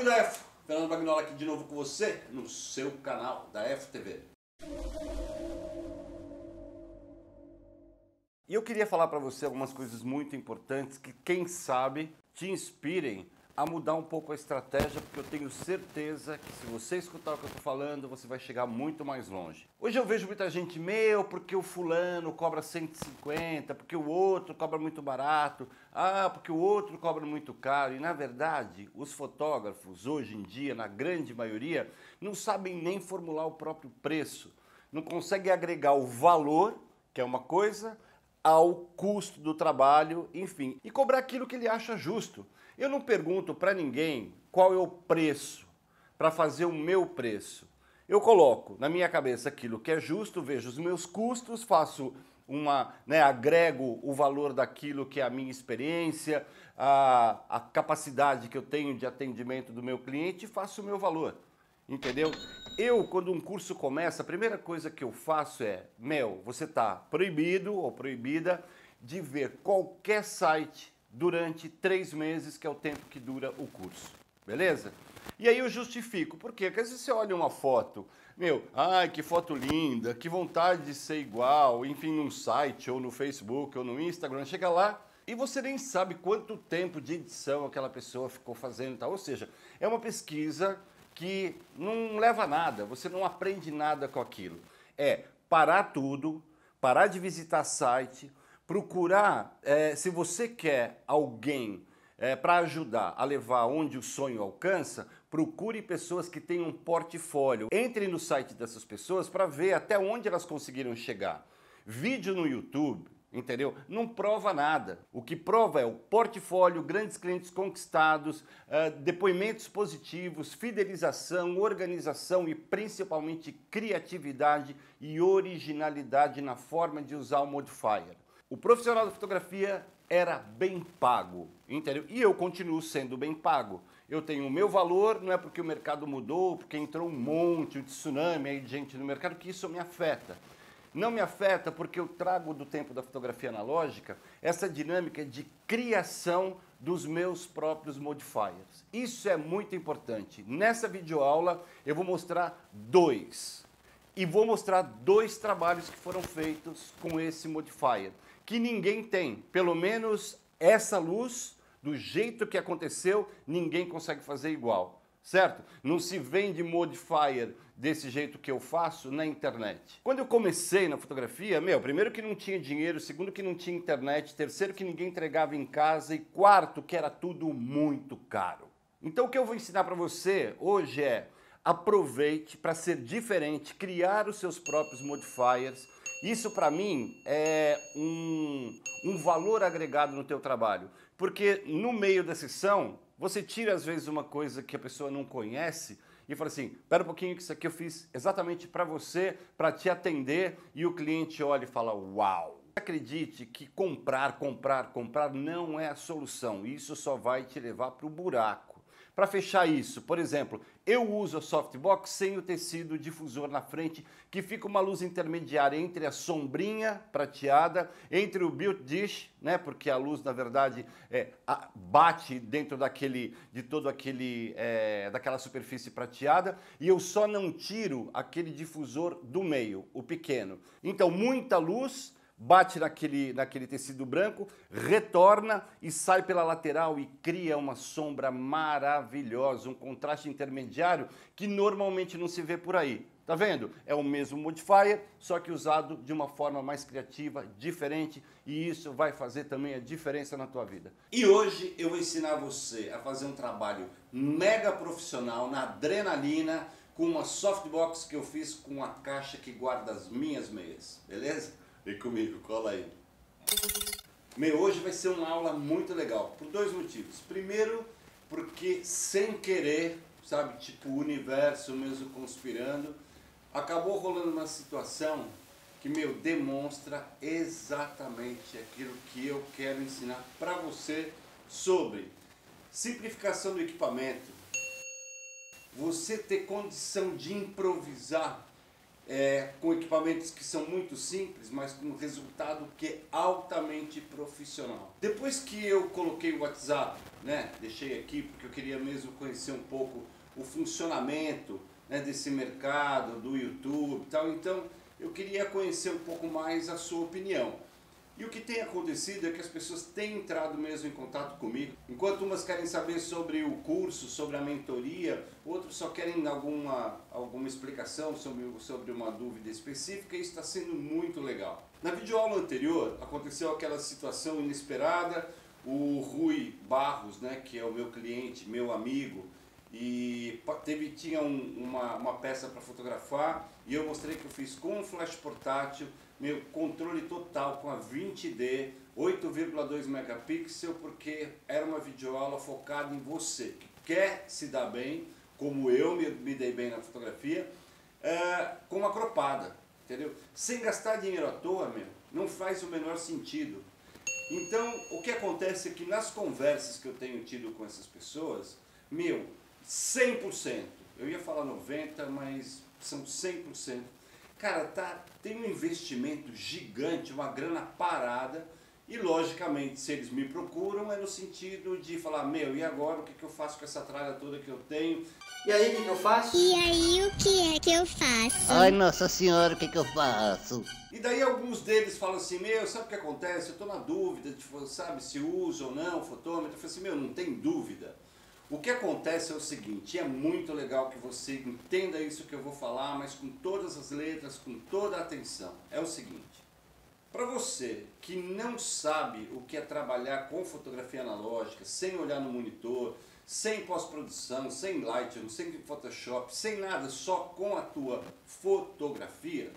amigo da F, Fernando Bagnola aqui de novo com você no seu canal da FTV. E eu queria falar para você algumas coisas muito importantes que, quem sabe, te inspirem a mudar um pouco a estratégia, porque eu tenho certeza que se você escutar o que eu estou falando, você vai chegar muito mais longe. Hoje eu vejo muita gente, porque o fulano cobra 150, porque o outro cobra muito barato, porque o outro cobra muito caro. E na verdade, os fotógrafos hoje em dia, na grande maioria, não sabem nem formular o próprio preço. Não conseguem agregar o valor, que é uma coisa, ao custo do trabalho, enfim, e cobrar aquilo que ele acha justo. Eu não pergunto para ninguém qual é o preço para fazer o meu preço. Eu coloco na minha cabeça aquilo que é justo, vejo os meus custos, faço agrego o valor daquilo que é a minha experiência, a capacidade que eu tenho de atendimento do meu cliente e faço o meu valor. Entendeu? Eu, quando um curso começa, a primeira coisa que eu faço é, você está proibido ou proibida de ver qualquer site durante 3 meses, que é o tempo que dura o curso, beleza? E aí eu justifico, por quê? Porque às vezes você olha uma foto, ai que foto linda, que vontade de ser igual, enfim, num site, ou no Facebook, ou no Instagram, chega lá e você nem sabe quanto tempo de edição aquela pessoa ficou fazendo e tal, ou seja, é uma pesquisa que não leva a nada, você não aprende nada com aquilo. É parar tudo, parar de visitar site, procurar, se você quer alguém para ajudar a levar onde o sonho alcança, procure pessoas que tenham um portfólio. Entre no site dessas pessoas para ver até onde elas conseguiram chegar. Vídeo no YouTube, entendeu? Não prova nada. O que prova é o portfólio, grandes clientes conquistados, depoimentos positivos, fidelização, organização e principalmente criatividade e originalidade na forma de usar o modifier. O profissional da fotografia era bem pago, entendeu? E eu continuo sendo bem pago. Eu tenho o meu valor, não é porque o mercado mudou, porque entrou um monte de tsunami aí de gente no mercado, que isso me afeta. Não me afeta porque eu trago do tempo da fotografia analógica essa dinâmica de criação dos meus próprios modifiers. Isso é muito importante. Nessa videoaula eu vou mostrar 2. E vou mostrar 2 trabalhos que foram feitos com esse modifier, que ninguém tem. Pelo menos essa luz, do jeito que aconteceu, ninguém consegue fazer igual. Certo? Não se vende modifier desse jeito que eu faço na internet. Quando eu comecei na fotografia, primeiro que não tinha dinheiro, segundo que não tinha internet, terceiro que ninguém entregava em casa e quarto que era tudo muito caro. Então o que eu vou ensinar para você hoje é aproveite para ser diferente, criar os seus próprios modifiers. Isso para mim é um valor agregado no teu trabalho, porque no meio da sessão você tira às vezes uma coisa que a pessoa não conhece e fala assim, espera um pouquinho que isso aqui eu fiz exatamente para você, para te atender, e o cliente olha e fala, uau! Acredite que comprar não é a solução, isso só vai te levar para o buraco. Para fechar isso, por exemplo, eu uso a softbox sem o tecido difusor na frente, que fica uma luz intermediária entre a sombrinha prateada, entre o built dish, porque a luz na verdade bate dentro daquela superfície prateada, e eu só não tiro aquele difusor do meio, o pequeno. Então muita luz bate naquele tecido branco, retorna e sai pela lateral e cria uma sombra maravilhosa, um contraste intermediário que normalmente não se vê por aí. Tá vendo? É o mesmo modifier, só que usado de uma forma mais criativa, diferente, e isso vai fazer também a diferença na tua vida. E hoje eu vou ensinar você a fazer um trabalho mega profissional na adrenalina com uma softbox que eu fiz com a caixa que guarda as minhas meias, beleza? Vem comigo, cola aí. Hoje vai ser uma aula muito legal, por 2 motivos. Primeiro, porque sem querer, sabe, tipo o universo mesmo conspirando, acabou rolando uma situação que, demonstra exatamente aquilo que eu quero ensinar para você sobre simplificação do equipamento. Você ter condição de improvisar com equipamentos que são muito simples, mas com um resultado que é altamente profissional. Depois que eu coloquei o WhatsApp, né, deixei aqui porque eu queria mesmo conhecer um pouco o funcionamento, né, desse mercado, do YouTube e tal, então eu queria conhecer um pouco mais a sua opinião. E o que tem acontecido é que as pessoas têm entrado mesmo em contato comigo. Enquanto umas querem saber sobre o curso, sobre a mentoria, outros só querem alguma explicação sobre uma dúvida específica, e isso está sendo muito legal. Na videoaula anterior aconteceu aquela situação inesperada, o Rui Barros, né, que é o meu cliente, meu amigo, e tinha uma peça para fotografar, e eu mostrei que eu fiz com um flash portátil, meu controle total com a 20D, 8,2 megapixels, porque era uma videoaula focada em você, que quer se dar bem, como eu me dei bem na fotografia, com uma cropada, entendeu? Sem gastar dinheiro à toa, meu, não faz o menor sentido. Então, o que acontece é que nas conversas que eu tenho tido com essas pessoas, meu, 100%, eu ia falar 90%, mas são 100%. Cara, tem um investimento gigante, uma grana parada, e logicamente se eles me procuram é no sentido de falar, meu, e agora o que eu faço com essa tralha toda que eu tenho? E aí, o que eu faço? E aí, o que é que eu faço? Ai, Nossa Senhora, o que eu faço? E daí alguns deles falam assim, meu, sabe o que acontece? Eu tô na dúvida, de, sabe, se usa ou não o fotômetro. Eu falei assim, meu, não tem dúvida. O que acontece é o seguinte, é muito legal que você entenda isso que eu vou falar, mas com todas as letras, com toda a atenção. É o seguinte, para você que não sabe o que é trabalhar com fotografia analógica, sem olhar no monitor, sem pós-produção, sem Lightroom, sem Photoshop, sem nada, só com a tua fotografia,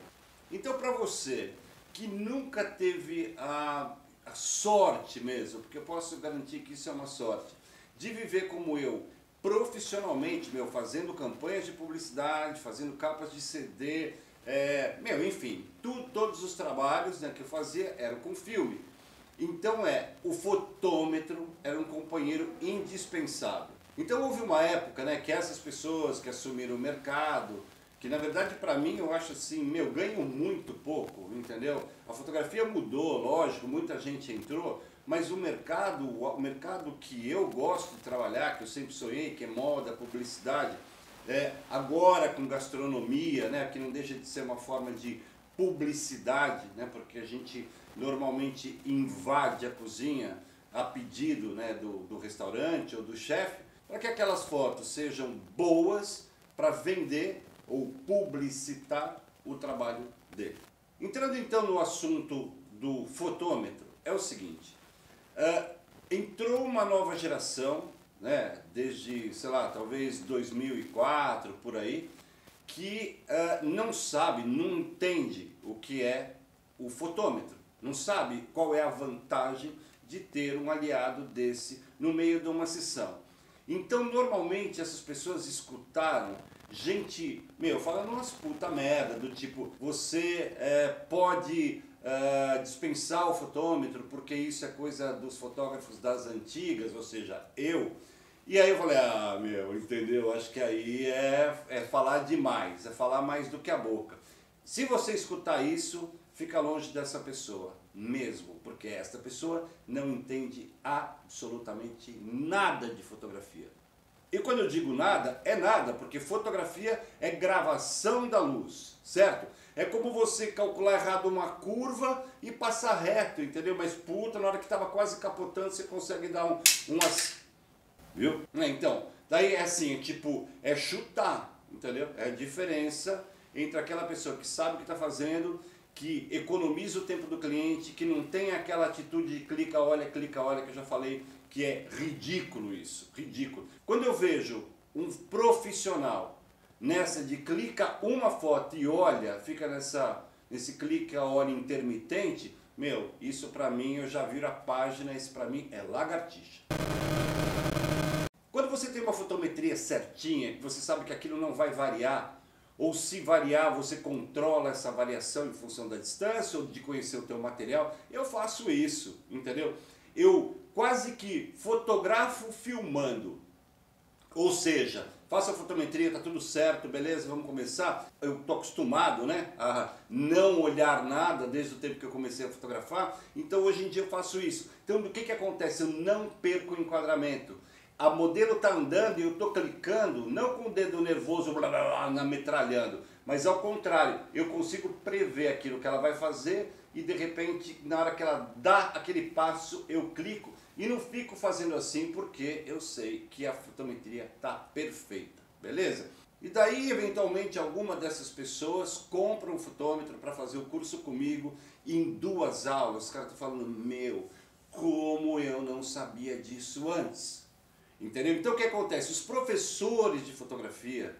então para você que nunca teve a sorte mesmo, porque eu posso garantir que isso é uma sorte, de viver como eu, profissionalmente, meu, fazendo campanhas de publicidade, fazendo capas de CD, meu, enfim, todos os trabalhos, né, que eu fazia eram com filme. Então o fotômetro era um companheiro indispensável. Então houve uma época, né, que essas pessoas que assumiram o mercado, que na verdade para mim eu acho assim, meu, ganham muito pouco, entendeu? A fotografia mudou, lógico, muita gente entrou, mas o mercado que eu gosto de trabalhar, que eu sempre sonhei, que é moda, publicidade, agora com gastronomia, né, que não deixa de ser uma forma de publicidade, né, porque a gente normalmente invade a cozinha a pedido, né, do restaurante ou do chefe, para que aquelas fotos sejam boas para vender ou publicitar o trabalho dele. Entrando então no assunto do fotômetro, é o seguinte, entrou uma nova geração, né, desde, sei lá, talvez 2004, por aí, que não sabe, não entende o que é o fotômetro, não sabe qual é a vantagem de ter um aliado desse no meio de uma sessão. Então, normalmente, essas pessoas escutaram gente, meu, falando umas puta merda, do tipo, você pode dispensar o fotômetro porque isso é coisa dos fotógrafos das antigas, ou seja, eu. E aí eu falei, ah, meu, entendeu? Acho que aí é falar demais, é falar mais do que a boca. Se você escutar isso, fica longe dessa pessoa, mesmo, porque esta pessoa não entende absolutamente nada de fotografia. E quando eu digo nada, é nada, porque fotografia é gravação da luz, certo? É como você calcular errado uma curva e passar reto, entendeu? Mas puta, na hora que estava quase capotando, você consegue dar umas... Viu? Então, daí é assim, tipo, é chutar, entendeu? É a diferença entre aquela pessoa que sabe o que está fazendo, que economiza o tempo do cliente, que não tem aquela atitude de clica, olha, que eu já falei, que é ridículo isso, ridículo. Quando eu vejo um profissional nessa de clica uma foto e olha, fica nesse clica, olha intermitente, meu, isso pra mim, eu já viro a página, isso pra mim é lagartixa. Quando você tem uma fotometria certinha, que você sabe que aquilo não vai variar, ou se variar, você controla essa variação em função da distância ou de conhecer o teu material, eu faço isso, entendeu? Eu quase que fotografo filmando. Ou seja, faça a fotometria, tá tudo certo, beleza, vamos começar. Eu tô acostumado, né, a não olhar nada desde o tempo que eu comecei a fotografar, então hoje em dia eu faço isso. Então o que acontece? Eu não perco o enquadramento. A modelo tá andando e eu tô clicando, não com o dedo nervoso blá, blá, blá, metralhando, mas ao contrário, eu consigo prever aquilo que ela vai fazer e de repente, na hora que ela dá aquele passo, eu clico. E não fico fazendo assim porque eu sei que a fotometria está perfeita, beleza? E daí, eventualmente, alguma dessas pessoas compra um fotômetro para fazer o curso comigo e em 2 aulas. Os caras estão falando, meu, como eu não sabia disso antes? Entendeu? Então o que acontece? Os professores de fotografia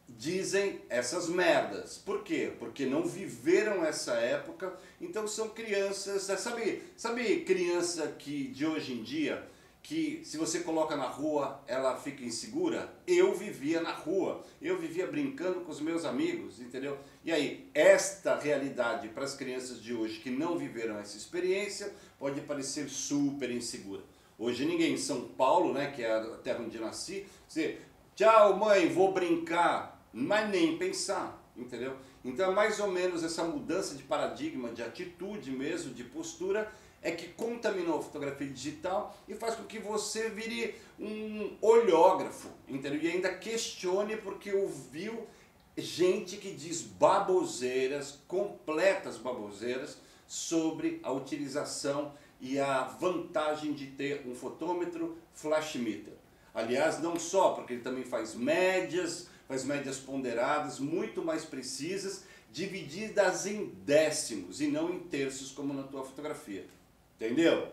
dizem essas merdas. Por quê? Porque não viveram essa época, então são crianças, sabe criança que de hoje em dia, que se você coloca na rua, ela fica insegura? Eu vivia na rua, eu vivia brincando com os meus amigos, entendeu? E aí, esta realidade para as crianças de hoje que não viveram essa experiência, pode parecer super insegura. Hoje ninguém em São Paulo, né, que é a terra onde nasci, você, tchau mãe, vou brincar, mas nem pensar, entendeu? Então é mais ou menos essa mudança de paradigma, de atitude mesmo, de postura, é que contaminou a fotografia digital e faz com que você vire um olhógrafo, entendeu? E ainda questione porque ouviu gente que diz baboseiras, completas baboseiras, sobre a utilização e a vantagem de ter um fotômetro flash emitter. Aliás, não só, porque ele também faz médias ponderadas, muito mais precisas, divididas em décimos e não em terços, como na tua fotografia. Entendeu?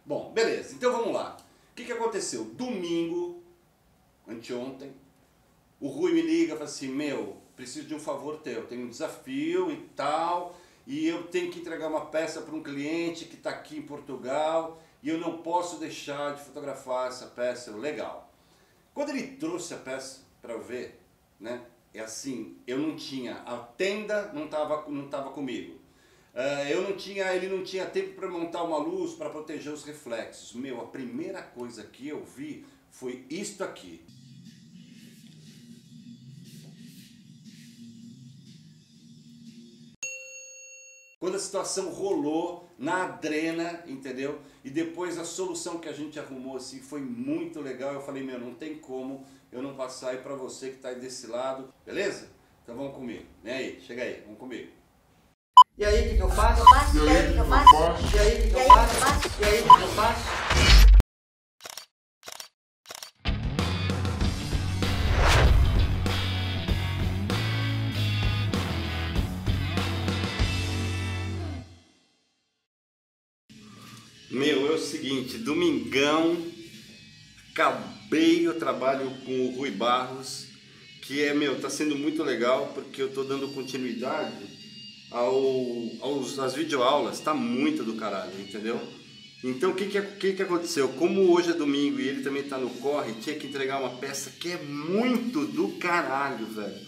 Bom, beleza, então vamos lá. O que aconteceu? Domingo, anteontem, o Rui me liga e fala assim, meu, preciso de um favor teu, tenho um desafio e tal, e eu tenho que entregar uma peça para um cliente que está aqui em Portugal, e eu não posso deixar de fotografar essa peça. Legal. Quando ele trouxe a peça para eu ver, né, é assim, eu não tinha, a tenda não tava comigo. Ele não tinha tempo para montar uma luz para proteger os reflexos. Meu, a primeira coisa que eu vi foi isto aqui. Quando a situação rolou na adrena, entendeu? E depois a solução que a gente arrumou assim foi muito legal. Eu falei, meu, não tem como eu não passar aí pra você que tá aí desse lado, beleza? Então vamos comigo, vem aí, chega aí, vamos comigo. E aí, o que eu faço? E aí, o que eu faço? E aí, o que eu faço? E aí, o que eu faço? Meu, é o seguinte, domingão, acabei o trabalho com o Rui Barros, que tá sendo muito legal, porque eu tô dando continuidade às videoaulas, tá muito do caralho, entendeu? Então o que aconteceu? Como hoje é domingo e ele também tá no corre, tinha que entregar uma peça que é muito do caralho, velho.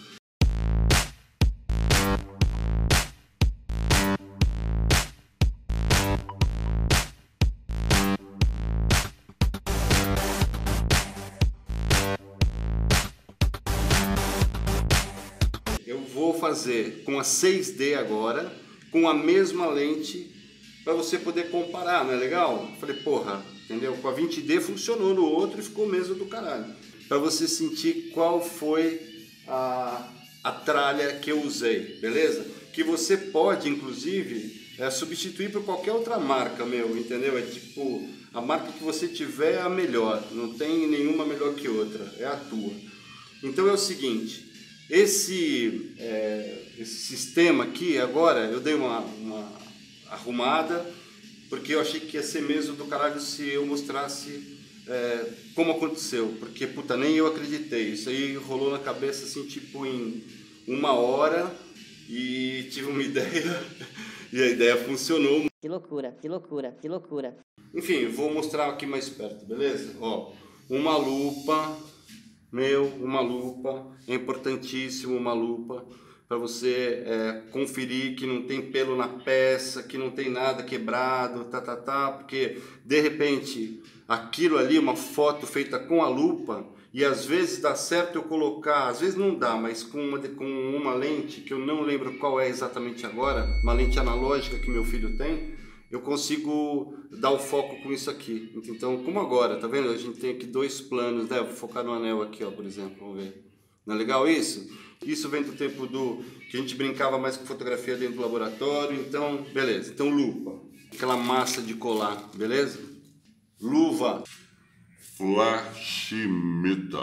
Vou fazer com a 6D agora, com a mesma lente, para você poder comparar, não é legal? Falei, porra, entendeu? Com a 20D funcionou no outro e ficou mesmo do caralho. Para você sentir qual foi a tralha que eu usei, beleza? Que você pode, inclusive, substituir por qualquer outra marca, meu, entendeu? É tipo, a marca que você tiver é a melhor, não tem nenhuma melhor que outra, é a tua. Então é o seguinte... Esse sistema aqui, agora, eu dei uma arrumada, porque eu achei que ia ser mesmo do caralho se eu mostrasse como aconteceu, porque, puta, nem eu acreditei. Isso aí rolou na cabeça, assim, tipo, em 1 hora, e tive uma ideia, e a ideia funcionou. Que loucura, que loucura, que loucura. Enfim, vou mostrar aqui mais perto, beleza? Ó, uma lupa... uma lupa, é importantíssimo uma lupa para você conferir que não tem pelo na peça, que não tem nada quebrado, porque de repente aquilo ali, uma foto feita com a lupa, E às vezes dá certo eu colocar, às vezes não dá, mas com uma lente que eu não lembro qual é exatamente agora, uma lente analógica que meu filho tem, eu consigo dar o foco com isso aqui. Então, como agora, tá vendo? A gente tem aqui 2 planos, né? Vou focar no anel aqui, ó, por exemplo, vamos ver. Não é legal isso? Isso vem do tempo que a gente brincava mais com fotografia dentro do laboratório, então, beleza. Então, lupa, aquela massa de colar, beleza? Luva. Flashimeter.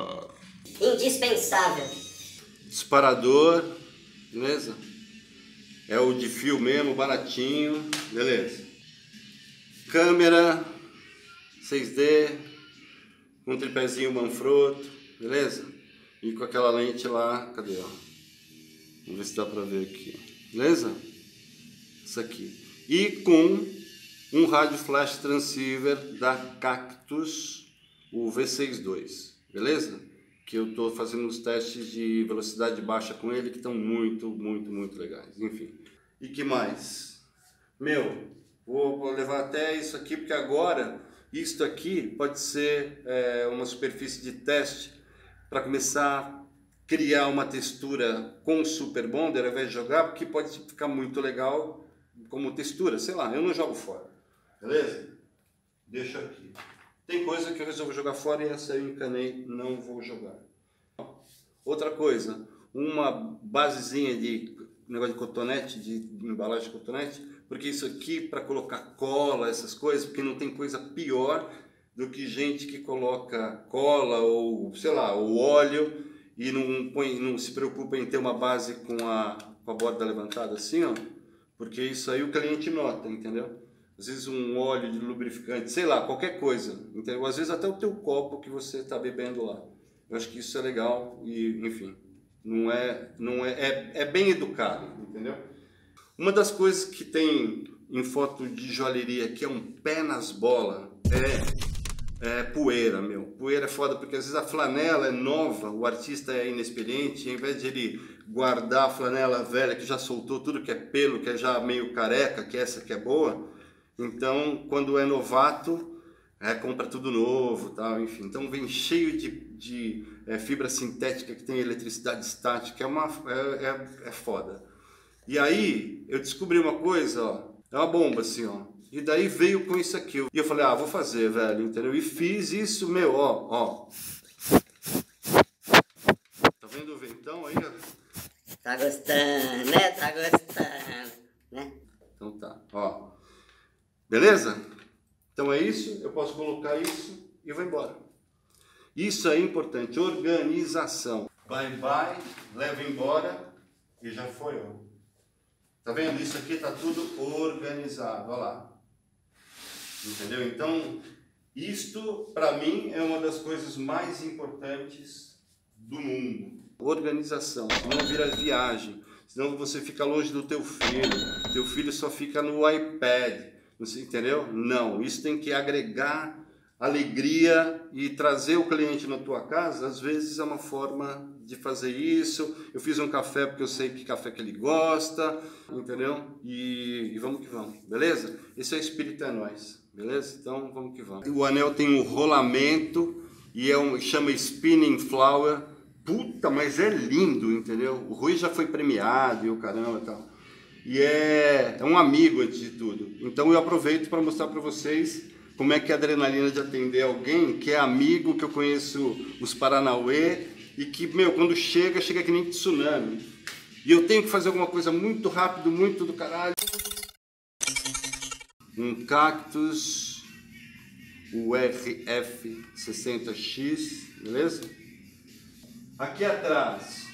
Indispensável. Disparador, beleza? É o de fio mesmo, baratinho, beleza? Câmera 6D, com um tripézinho Manfrotto, beleza? E com aquela lente lá, cadê, ó? Vamos ver se dá pra ver aqui, beleza? Isso aqui. E com um rádio flash transceiver da Cactus, o V62, beleza? Que eu tô fazendo uns testes de velocidade baixa com ele que estão muito legais, enfim. E que mais? Meu, vou levar até isso aqui, porque agora, isto aqui pode ser uma superfície de teste para começar a criar uma textura com Super Bonder ao invés de jogar, porque pode ficar muito legal como textura, sei lá, eu não jogo fora, beleza? Deixa aqui. Tem coisa que eu resolvo jogar fora e essa eu encanei, não vou jogar. Outra coisa, uma basezinha de negócio de cotonete, de embalagem de cotonete, porque isso aqui para colocar cola, essas coisas, porque não tem coisa pior do que gente que coloca cola ou, sei lá, ou óleo e não se preocupa em ter uma base com a borda levantada assim, ó, porque isso aí o cliente nota, entendeu? Às vezes um óleo de lubrificante, sei lá, qualquer coisa, entendeu? Às vezes até o teu copo que você está bebendo lá. Eu acho que isso é legal e, enfim, é bem educado, entendeu? Uma das coisas que tem em foto de joalheria que é um pé nas bolas é poeira, meu. Poeira é foda porque às vezes a flanela é nova, o artista é inexperiente, e ao invés de ele guardar a flanela velha que já soltou tudo que é pelo, que é já meio careca, que essa que é boa, então quando é novato compra tudo novo, tal, enfim. Então vem cheio de fibra sintética que tem eletricidade estática, é foda. E aí eu descobri uma coisa, ó, é uma bomba assim, ó. E daí veio com isso aqui. E eu falei, vou fazer, velho, entendeu? E fiz isso, meu, ó. Tá vendo o ventão aí, ó? Tá gostando, né? Tá gostando, né? Então tá, ó. Beleza? Então é isso, eu posso colocar isso e vou embora. Isso é importante, organização. Bye, leva embora e já foi, ó. Tá vendo? Isso aqui tá tudo organizado, olha lá. Entendeu? Então, isto para mim é uma das coisas mais importantes do mundo. Organização, senão vira viagem, senão você fica longe do teu filho só fica no iPad. Você entendeu? Não, isso tem que agregar alegria e trazer o cliente na tua casa. Às vezes é uma forma de fazer isso. Eu fiz um café porque eu sei que café que ele gosta, entendeu? E vamos que vamos, beleza? Esse é o espírito, é nós, beleza? Então vamos que vamos. O anel tem um rolamento e chama Spinning Flower. Puta, mas é lindo, entendeu? O Rui já foi premiado e o caramba e tal. E é um amigo antes de tudo. Então eu aproveito para mostrar para vocês como é que é a adrenalina de atender alguém que é amigo, que eu conheço os Paranauê e que, meu, quando chega que nem tsunami. E eu tenho que fazer alguma coisa muito rápido, muito do caralho. Um Cactus, o RF60X, beleza? Aqui atrás,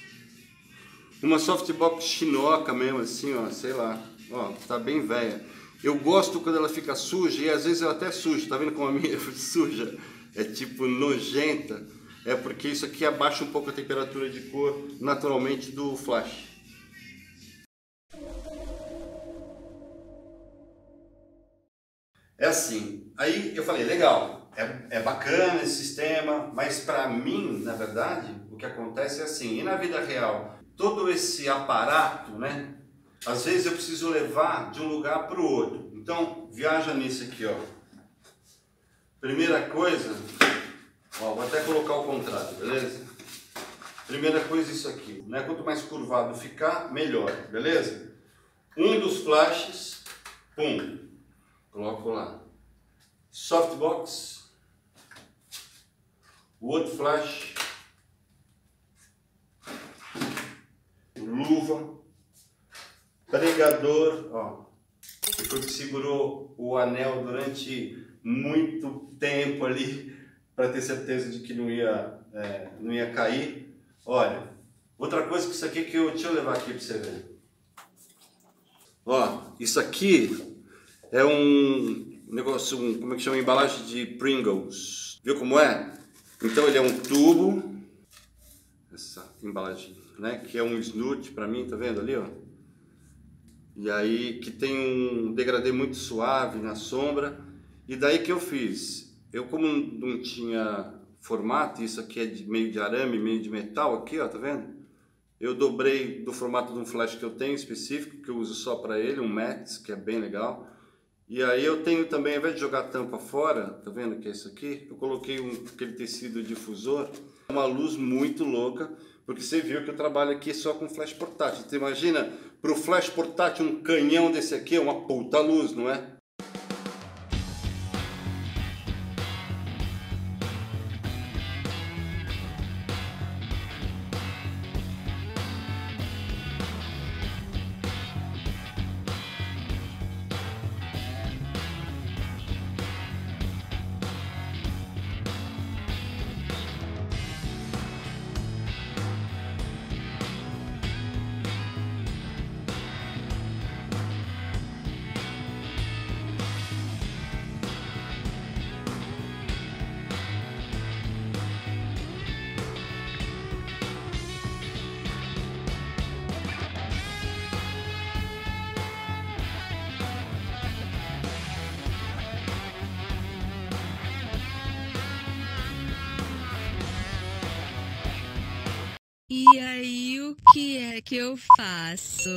uma softbox chinoca mesmo, assim, ó, sei lá, ó, tá bem velha. Eu gosto quando ela fica suja e às vezes eu até sujo, tá vendo como a minha é suja? É tipo nojenta, é porque isso aqui abaixa um pouco a temperatura de cor naturalmente do flash. É assim, aí eu falei, legal, é bacana esse sistema, mas para mim, na verdade, o que acontece é assim, e na vida real, todo esse aparato, né, às vezes eu preciso levar de um lugar para o outro, então viaja nisso aqui, ó. Primeira coisa, Ó, vou até colocar o contrário, beleza? Primeira coisa isso aqui, né? Quanto mais curvado ficar, melhor, beleza? Um dos flashes, pum, coloco lá. Softbox. O outro flash. Luva. Pregador, ó. Que foi que segurou o anel durante muito tempo ali, para ter certeza de que não ia cair. Olha, outra coisa que isso aqui que deixa eu levar aqui para você ver. Ó, isso aqui é um negócio, como é que chama? Embalagem de Pringles. Viu como é? Então ele é um tubo, essa embalagem, né? Que é um snoot para mim, tá vendo ali, ó? E aí que tem um degradê muito suave na sombra. E daí que eu fiz? Eu como não tinha formato, isso aqui é meio de arame, meio de metal aqui, ó, tá vendo? Eu dobrei do formato de um flash que eu tenho específico, que eu uso só para ele, um Mats, que é bem legal. E aí eu tenho também, ao invés de jogar a tampa fora, tá vendo que é isso aqui? Eu coloquei aquele tecido difusor, uma luz muito louca, porque você viu que eu trabalho aqui só com flash portátil. Você imagina, pro flash portátil, um canhão desse aqui é uma puta luz, não é? E aí, o que é que eu faço?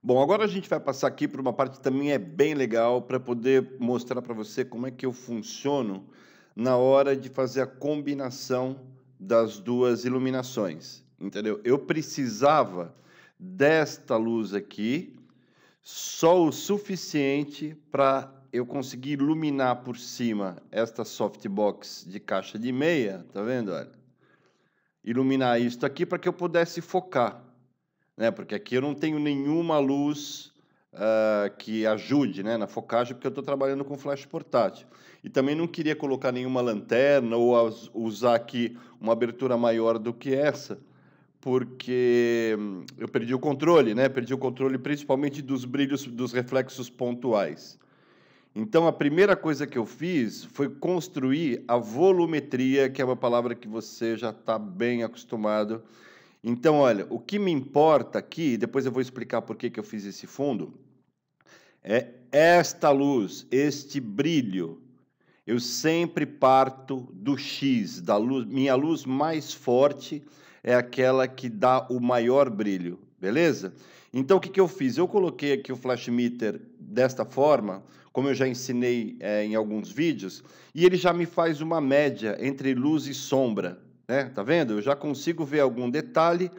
Bom, agora a gente vai passar aqui para uma parte que também é bem legal para poder mostrar para você como é que eu funciono na hora de fazer a combinação das duas iluminações, entendeu? Eu precisava desta luz aqui, só o suficiente para eu conseguir iluminar por cima esta softbox de caixa de meia, tá vendo? Olha, iluminar isto aqui para que eu pudesse focar, né? Porque aqui eu não tenho nenhuma luz que ajude, né, na focagem, porque eu estou trabalhando com flash portátil. E também não queria colocar nenhuma lanterna ou usar aqui uma abertura maior do que essa, porque eu perdi o controle, né? Perdi o controle principalmente dos brilhos, dos reflexos pontuais. Então, a primeira coisa que eu fiz foi construir a volumetria, que é uma palavra que você já está bem acostumado. Então, olha, o que me importa aqui, depois eu vou explicar por que eu fiz esse fundo, é esta luz, este brilho. Eu sempre parto do X, da luz, minha luz mais forte é aquela que dá o maior brilho, beleza? Então, o que eu fiz? Eu coloquei aqui o flash meter desta forma, como eu já ensinei em alguns vídeos, e ele já me faz uma média entre luz e sombra, né? Tá vendo? Eu já consigo ver algum detalhe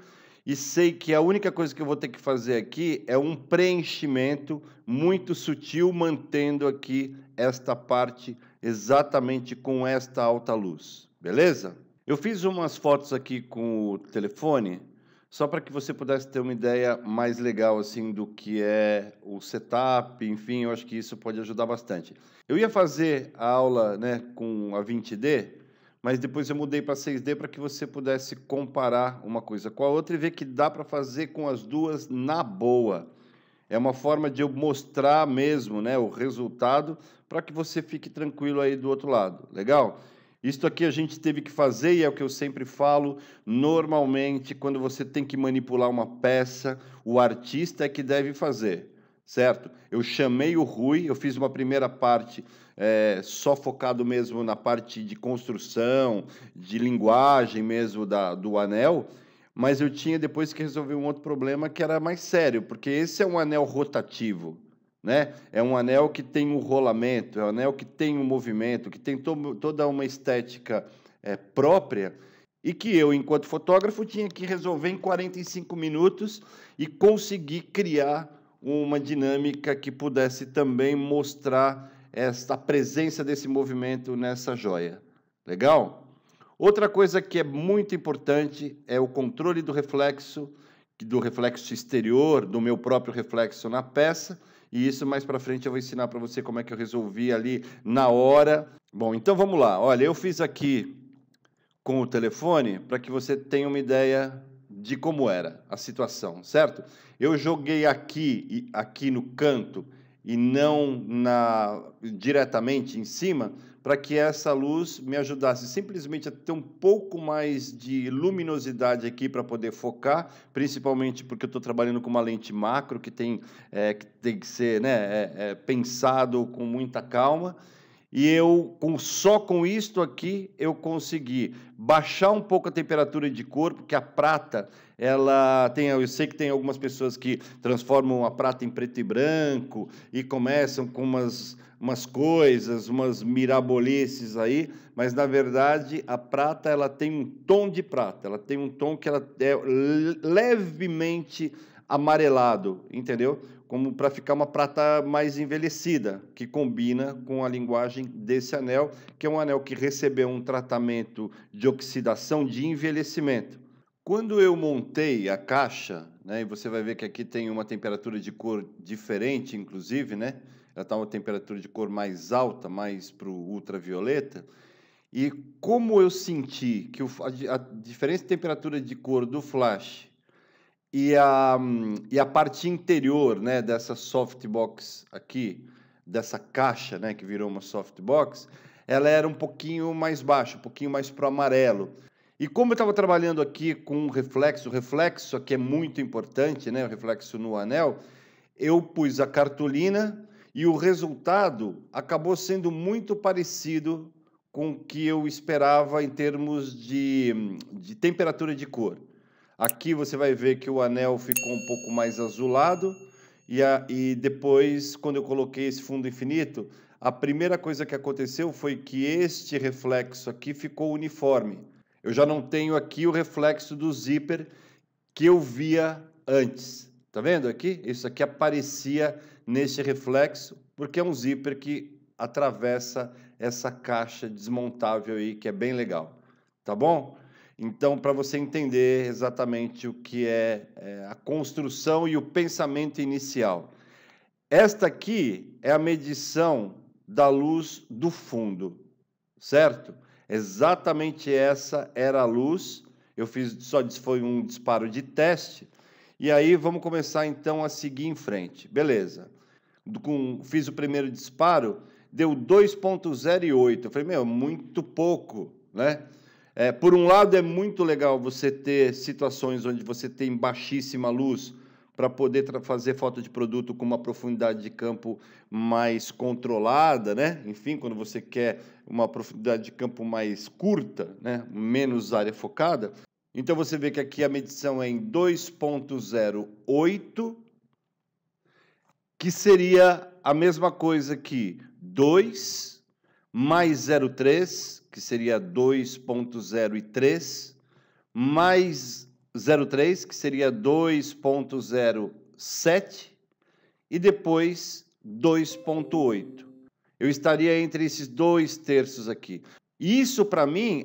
e sei que a única coisa que eu vou ter que fazer aqui é um preenchimento muito sutil, mantendo aqui esta parte exatamente com esta alta luz, beleza? Eu fiz umas fotos aqui com o telefone, só para que você pudesse ter uma ideia mais legal assim do que é o setup, enfim, eu acho que isso pode ajudar bastante. Eu ia fazer a aula, né, com a 20D, mas depois eu mudei para 6D para que você pudesse comparar uma coisa com a outra e ver que dá para fazer com as duas na boa. É uma forma de eu mostrar mesmo, né, o resultado para que você fique tranquilo aí do outro lado. Legal? Isto aqui a gente teve que fazer, e é o que eu sempre falo, normalmente, quando você tem que manipular uma peça, o artista é que deve fazer, certo? Eu chamei o Rui, eu fiz uma primeira parte só focado mesmo na parte de construção, de linguagem mesmo do anel, mas eu tinha depois que resolver um outro problema que era mais sério, porque esse é um anel rotativo, né? É um anel que tem um rolamento, é um anel que tem um movimento, que tem toda uma estética própria, e que eu, enquanto fotógrafo, tinha que resolver em 45 minutos e conseguir criar uma dinâmica que pudesse também mostrar a presença desse movimento nessa joia. Legal? Outra coisa que é muito importante é o controle do reflexo exterior, do meu próprio reflexo na peça, e isso mais para frente eu vou ensinar para você como é que eu resolvi ali na hora. Bom, então vamos lá. Olha, eu fiz aqui com o telefone para que você tenha uma ideia de como era a situação, certo? Eu joguei aqui no canto e não diretamente em cima, para que essa luz me ajudasse simplesmente a ter um pouco mais de luminosidade aqui para poder focar, principalmente porque eu estou trabalhando com uma lente macro que tem que ser, né, pensado com muita calma. E eu, só com isto aqui, eu consegui baixar um pouco a temperatura de cor, porque a prata, eu sei que tem algumas pessoas que transformam a prata em preto e branco e começam com umas coisas, umas mirabolices aí, mas, na verdade, a prata ela tem um tom de prata, ela tem um tom que ela é levemente amarelado, entendeu? Como para ficar uma prata mais envelhecida, que combina com a linguagem desse anel, que é um anel que recebeu um tratamento de oxidação, de envelhecimento. Quando eu montei a caixa, né, e você vai ver que aqui tem uma temperatura de cor diferente, inclusive, né? Ela está uma temperatura de cor mais alta, mais para o ultravioleta, e como eu senti que a diferença de temperatura de cor do flash e a parte interior, né, dessa softbox aqui, dessa caixa, né, que virou uma softbox, ela era um pouquinho mais baixa, um pouquinho mais para o amarelo. E como eu estava trabalhando aqui com o reflexo aqui é muito importante, né, o reflexo no anel, eu pus a cartolina e o resultado acabou sendo muito parecido com o que eu esperava em termos de temperatura de cor. Aqui você vai ver que o anel ficou um pouco mais azulado e depois, quando eu coloquei esse fundo infinito, a primeira coisa que aconteceu foi que este reflexo aqui ficou uniforme. Eu já não tenho aqui o reflexo do zíper que eu via antes. Tá vendo aqui? Isso aqui aparecia nesse reflexo, porque é um zíper que atravessa essa caixa desmontável aí, que é bem legal. Tá bom? Então, para você entender exatamente o que é a construção e o pensamento inicial. Esta aqui é a medição da luz do fundo, certo? Exatamente essa era a luz. Eu foi um disparo de teste. E aí vamos começar então a seguir em frente. Beleza. Fiz o primeiro disparo, deu 2,08. Eu falei, muito pouco, né? Por um lado, é muito legal você ter situações onde você tem baixíssima luz para poder fazer foto de produto com uma profundidade de campo mais controlada, né? Enfim, quando você quer uma profundidade de campo mais curta, né? Menos área focada. Então, você vê que aqui a medição é em 2,08, que seria a mesma coisa que 2 mais 0,3, que seria 2,03, mais 0,3, que seria 2,07, e depois 2,8. Eu estaria entre esses 2/3 aqui. Isso, para mim,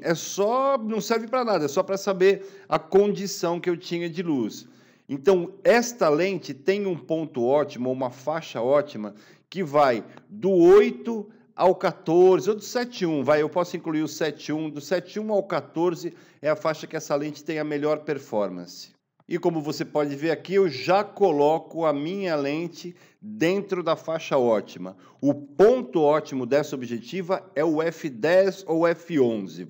não serve para nada, é só para saber a condição que eu tinha de luz. Então, esta lente tem um ponto ótimo, uma faixa ótima, que vai do 8 ao 14, ou do 7,1, eu posso incluir o 7,1, do 7,1 ao 14 é a faixa que essa lente tem a melhor performance. E como você pode ver aqui, eu já coloco a minha lente dentro da faixa ótima. O ponto ótimo dessa objetiva é o F10 ou F11,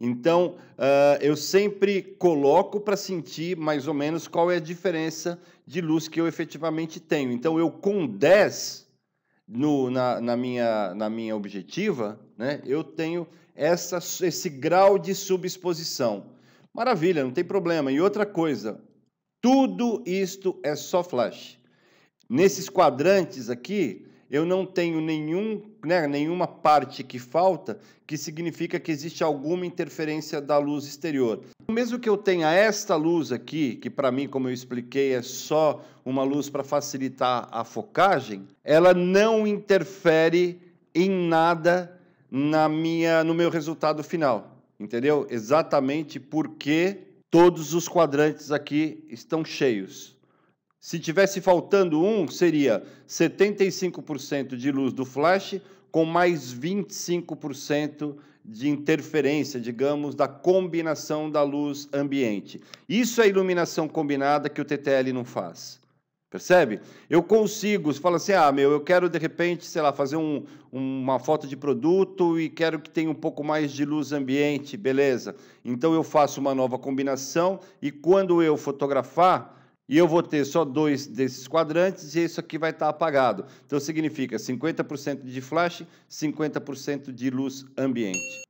Então, eu sempre coloco para sentir mais ou menos qual é a diferença de luz que eu efetivamente tenho. Então, eu com 10 na minha objetiva, né, eu tenho esse grau de subexposição. Maravilha, não tem problema. E outra coisa, tudo isto é só flash. Nesses quadrantes aqui, eu não tenho nenhuma parte que falta, que significa que existe alguma interferência da luz exterior. Mesmo que eu tenha esta luz aqui, que para mim, como eu expliquei, é só uma luz para facilitar a focagem, ela não interfere em nada no meu resultado final, entendeu? Exatamente porque todos os quadrantes aqui estão cheios. Se tivesse faltando um, seria 75% de luz do flash com mais 25% de interferência, digamos, da combinação da luz ambiente. Isso é iluminação combinada que o TTL não faz. Percebe? Eu consigo, você fala assim, eu quero de repente, sei lá, fazer uma foto de produto e quero que tenha um pouco mais de luz ambiente, beleza. Então eu faço uma nova combinação e quando eu fotografar, e eu vou ter só 2 desses quadrantes e isso aqui vai estar apagado. Então significa 50% de flash, 50% de luz ambiente.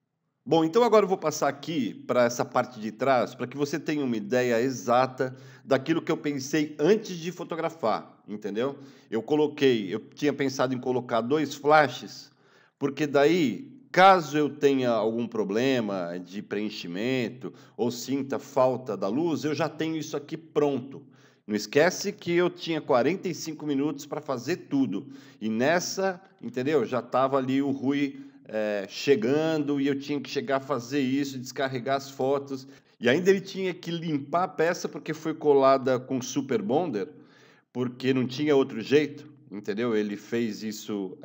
Bom, então agora eu vou passar aqui para essa parte de trás, para que você tenha uma ideia exata daquilo que eu pensei antes de fotografar, entendeu? Eu tinha pensado em colocar 2 flashes, porque daí, caso eu tenha algum problema de preenchimento ou sinta falta da luz, eu já tenho isso aqui pronto. Não esquece que eu tinha 45 minutos para fazer tudo. E nessa, entendeu? Já estava ali o Rui chegando e eu tinha que chegar a fazer isso, descarregar as fotos. E ainda ele tinha que limpar a peça porque foi colada com Super Bonder, porque não tinha outro jeito, entendeu? Ele fez isso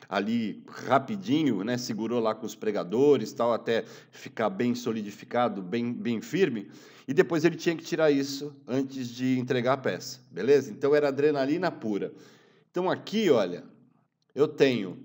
ali rapidinho, né? Segurou lá com os pregadores, tal, até ficar bem solidificado, bem firme. E depois ele tinha que tirar isso antes de entregar a peça, beleza? Então era adrenalina pura. Então aqui, olha, eu tenho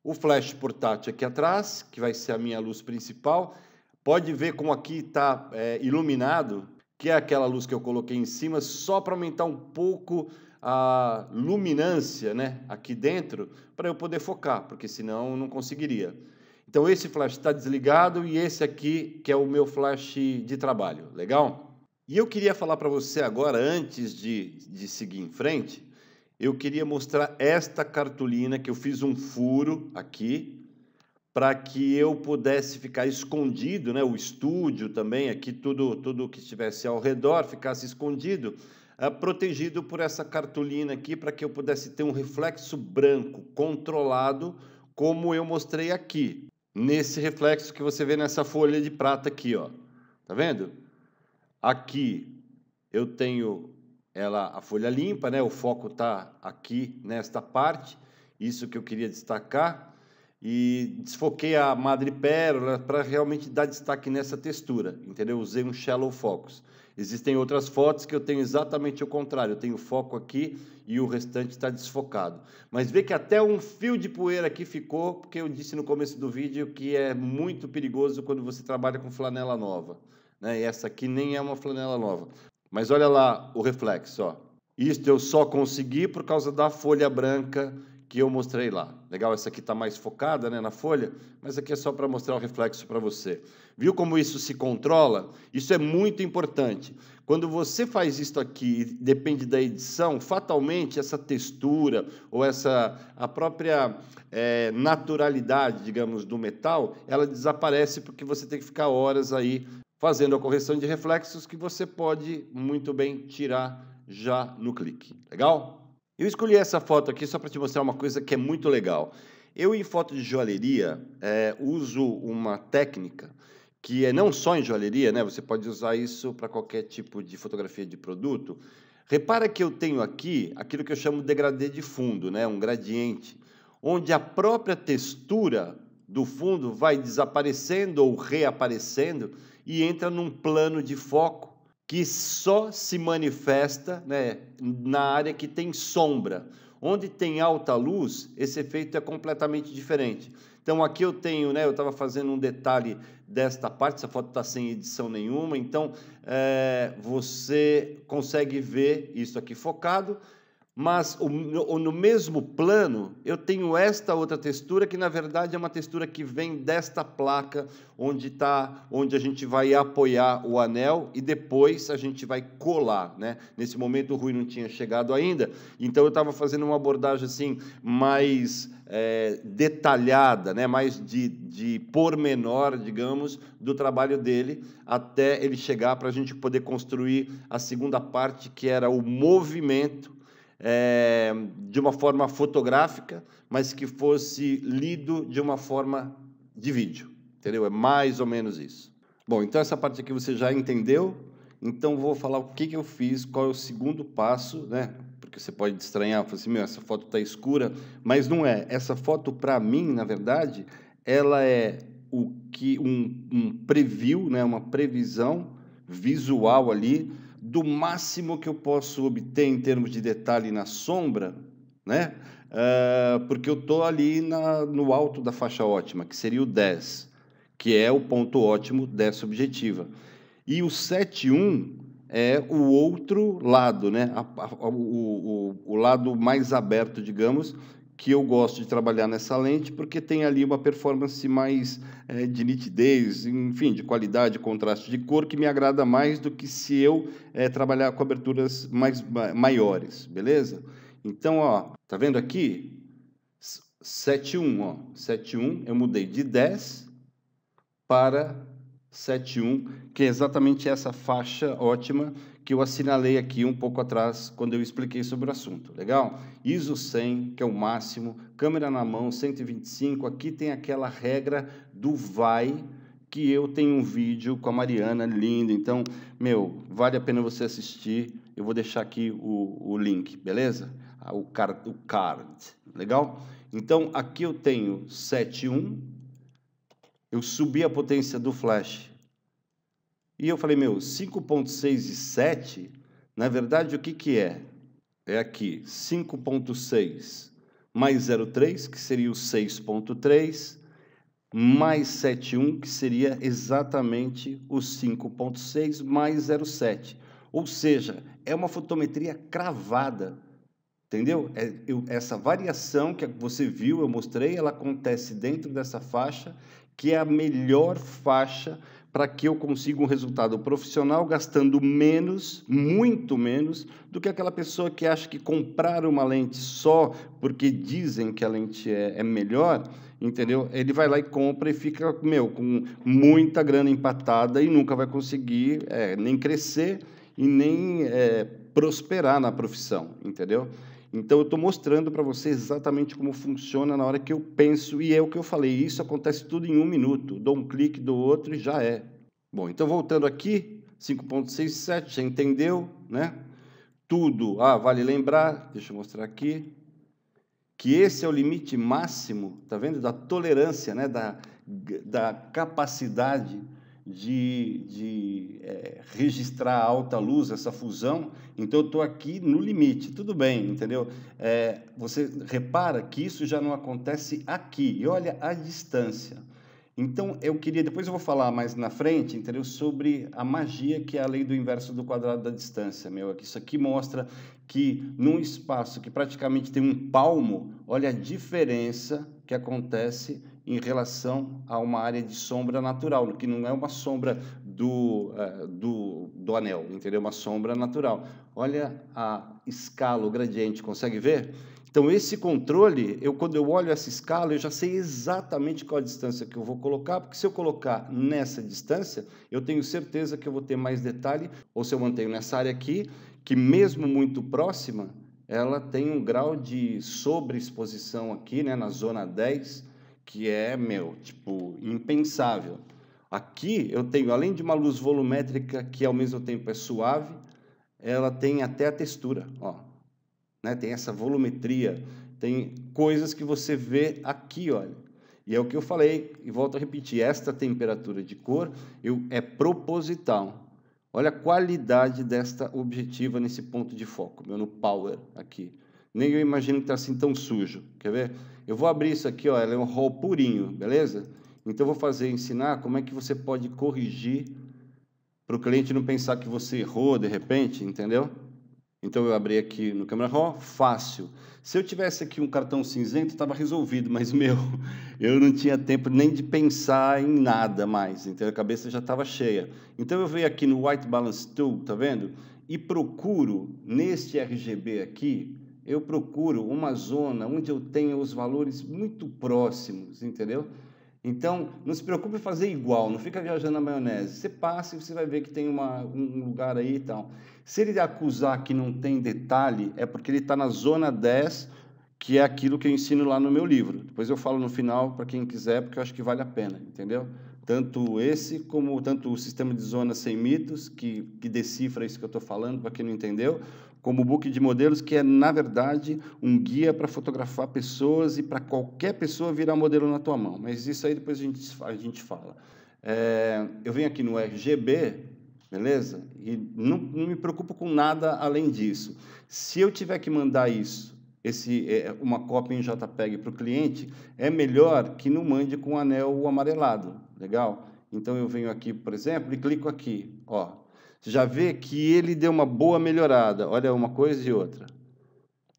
o flash portátil aqui atrás, que vai ser a minha luz principal. Pode ver como aqui está iluminado, que é aquela luz que eu coloquei em cima, só para aumentar um pouco a luminância, né, aqui dentro, para eu poder focar, porque senão eu não conseguiria. Então esse flash está desligado e esse aqui que é o meu flash de trabalho, legal? E eu queria falar para você agora, antes de seguir em frente, eu queria mostrar esta cartolina que eu fiz um furo aqui, para que eu pudesse ficar escondido, né? O estúdio também, aqui tudo que estivesse ao redor ficasse escondido, protegido por essa cartolina aqui, para que eu pudesse ter um reflexo branco controlado, como eu mostrei aqui, nesse reflexo que você vê nessa folha de prata aqui, ó. Tá vendo? Aqui eu tenho a folha limpa, né? O foco está aqui nesta parte, isso que eu queria destacar. E desfoquei a madrepérola para realmente dar destaque nessa textura, entendeu? Usei um shallow focus. Existem outras fotos que eu tenho exatamente o contrário, eu tenho foco aqui e o restante está desfocado. Mas vê que até um fio de poeira aqui ficou, porque eu disse no começo do vídeo que é muito perigoso quando você trabalha com flanela nova, né? E essa aqui nem é uma flanela nova. Mas olha lá o reflexo, ó. Isto eu só consegui por causa da folha branca que eu mostrei lá. Legal, essa aqui está mais focada, né, na folha, mas aqui é só para mostrar o reflexo para você. Viu como isso se controla? Isso é muito importante. Quando você faz isso aqui, depende da edição, fatalmente essa textura ou a própria naturalidade, digamos, do metal, ela desaparece porque você tem que ficar horas aí fazendo a correção de reflexos que você pode muito bem tirar já no clique. Legal? Eu escolhi essa foto aqui só para te mostrar uma coisa que é muito legal. Eu, em foto de joalheria, uso uma técnica que é não só em joalheria, né? Você pode usar isso para qualquer tipo de fotografia de produto. Repara que eu tenho aqui aquilo que eu chamo de degradê de fundo, né? Um gradiente, onde a própria textura do fundo vai desaparecendo ou reaparecendo e entra num plano de foco que só se manifesta, né, na área que tem sombra. Onde tem alta luz, esse efeito é completamente diferente. Então aqui eu tenho, né, eu estava fazendo um detalhe desta parte, essa foto está sem edição nenhuma, então você consegue ver isso aqui focado, mas no mesmo plano eu tenho esta outra textura, que na verdade é uma textura que vem desta placa, onde a gente vai apoiar o anel e depois a gente vai colar, né? Nesse momento o Rui não tinha chegado ainda, então eu estava fazendo uma abordagem assim, mais detalhada, né? Mais de pormenor, digamos, do trabalho dele, até ele chegar para a gente poder construir a segunda parte, que era o movimento, de uma forma fotográfica, mas que fosse lido de uma forma de vídeo, entendeu? É mais ou menos isso. Bom, então essa parte aqui você já entendeu, então vou falar o que eu fiz, qual é o segundo passo, né? Porque você pode estranhar, falar assim, essa foto está escura, mas não é. Essa foto, para mim, na verdade, ela é um preview, né? Uma previsão visual ali, do máximo que eu posso obter em termos de detalhe na sombra, né? Porque eu estou ali no alto da faixa ótima, que seria o 10, que é o ponto ótimo dessa objetiva. E o 7.1 é o outro lado, né? O lado mais aberto, digamos, que eu gosto de trabalhar nessa lente, porque tem ali uma performance mais de nitidez, enfim, de qualidade, contraste de cor, que me agrada mais do que se eu trabalhar com aberturas maiores, beleza? Então, ó, tá vendo aqui? 7.1, ó, 7.1, eu mudei de 10 para 7.1, que é exatamente essa faixa ótima que eu assinalei aqui um pouco atrás, quando eu expliquei sobre o assunto, legal? ISO 100, que é o máximo, câmera na mão, 125, aqui tem aquela regra do vai, que eu tenho um vídeo com a Mariana, lindo, então, vale a pena você assistir, eu vou deixar aqui o link, beleza? O card, legal? Então, aqui eu tenho 7.1, eu subi a potência do flash, e eu falei, 5.6 e 7, na verdade, o que é? É aqui, 5.6 mais 0.3, que seria o 6.3, mais 7.1, que seria exatamente o 5.6 mais 0.7. Ou seja, é uma fotometria cravada, entendeu? Essa variação que você viu, eu mostrei, ela acontece dentro dessa faixa, que é a melhor faixa para que eu consiga um resultado profissional gastando menos, muito menos, do que aquela pessoa que acha que comprar uma lente só porque dizem que a lente é melhor, entendeu? Ele vai lá e compra e fica, com muita grana empatada e nunca vai conseguir nem crescer e nem prosperar na profissão, entendeu? Então, eu estou mostrando para você exatamente como funciona na hora que eu penso, e é o que eu falei, isso acontece tudo em 1 minuto, dou um clique, dou outro e já é. Bom, então, voltando aqui, 5.67, já entendeu, né? Tudo, vale lembrar, deixa eu mostrar aqui, que esse é o limite máximo, tá vendo? Da tolerância, né? Da capacidade de registrar a alta luz, essa fusão, então eu estou aqui no limite, tudo bem, entendeu? Você repara que isso já não acontece aqui, e olha a distância. Então, depois eu vou falar mais na frente, entendeu? Sobre a magia que é a lei do inverso do quadrado da distância, Isso aqui mostra que num espaço que praticamente tem um palmo, olha a diferença que acontece em relação a uma área de sombra natural, que não é uma sombra do anel, entendeu? Uma sombra natural. Olha a escala, o gradiente, consegue ver? Então, esse controle, quando eu olho essa escala, eu já sei exatamente qual a distância que eu vou colocar, porque se eu colocar nessa distância, eu tenho certeza que eu vou ter mais detalhe, ou se eu mantenho nessa área aqui, que mesmo muito próxima, ela tem um grau de sobreexposição aqui, né, na zona 10, que é, impensável. Aqui eu tenho, além de uma luz volumétrica que ao mesmo tempo é suave, ela tem até a textura, ó. Né? Tem essa volumetria, tem coisas que você vê aqui, olha. E é o que eu falei, e volto a repetir, esta temperatura de cor é proposital. Olha a qualidade desta objetiva nesse ponto de foco, no power aqui. Nem eu imagino que está assim tão sujo. Quer ver? Eu vou abrir isso aqui, ó, ela é um RAW purinho, beleza? Então, eu vou ensinar como é que você pode corrigir para o cliente não pensar que você errou de repente, entendeu? Então eu abri aqui no Camera Raw, fácil. Se eu tivesse aqui um cartão cinzento, estava resolvido, mas eu não tinha tempo nem de pensar em nada mais, então a cabeça já estava cheia. Então eu venho aqui no White Balance Tool, tá vendo? E procuro, neste RGB aqui, eu procuro uma zona onde eu tenha os valores muito próximos, entendeu? Então, não se preocupe em fazer igual, não fica viajando na maionese. Você passa e você vai ver que tem um lugar aí e tal. Se ele acusar que não tem detalhe, é porque ele está na zona 10, que é aquilo que eu ensino lá no meu livro. Depois eu falo no final para quem quiser, porque eu acho que vale a pena, entendeu? Tanto esse, como tanto o sistema de zonas sem mitos, que decifra isso que eu estou falando, para quem não entendeu, como o book de modelos, que é, na verdade, um guia para fotografar pessoas e para qualquer pessoa virar modelo na tua mão. Mas isso aí depois a gente fala. Eu venho aqui no RGB, beleza? E não me preocupo com nada além disso. Se eu tiver que mandar isso, uma cópia em JPEG para o cliente, é melhor que não mande com o anel amarelado, legal? Então, eu venho aqui, por exemplo, e clico aqui, ó. Você já vê que ele deu uma boa melhorada. Olha, uma coisa e outra.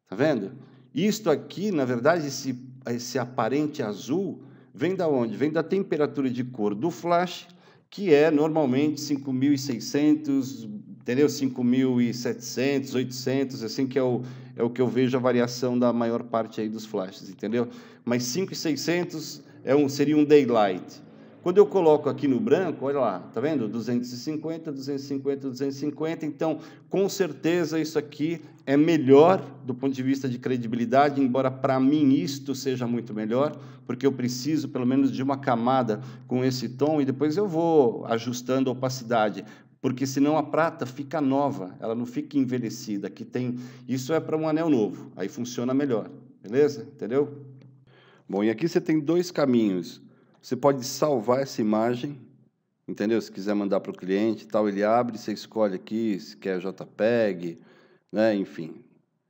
Tá vendo? Isto aqui, na verdade, esse aparente azul, vem da onde? Vem da temperatura de cor do flash, que é normalmente 5.600, entendeu? 5.700, 800, assim que é o que eu vejo a variação da maior parte aí dos flashes, entendeu? Mas 5.600 seria um daylight. Quando eu coloco aqui no branco, olha lá, tá vendo? 250, 250, 250. Então, com certeza, isso aqui é melhor do ponto de vista de credibilidade, embora para mim isto seja muito melhor, porque eu preciso pelo menos de uma camada com esse tom e depois eu vou ajustando a opacidade, porque senão a prata fica nova, ela não fica envelhecida. Aqui tem, isso é para um anel novo, aí funciona melhor, beleza? Entendeu? Bom, e aqui você tem dois caminhos. Você pode salvar essa imagem, entendeu? Se quiser mandar para o cliente, tal, ele abre, você escolhe aqui, se quer JPEG, né? Enfim,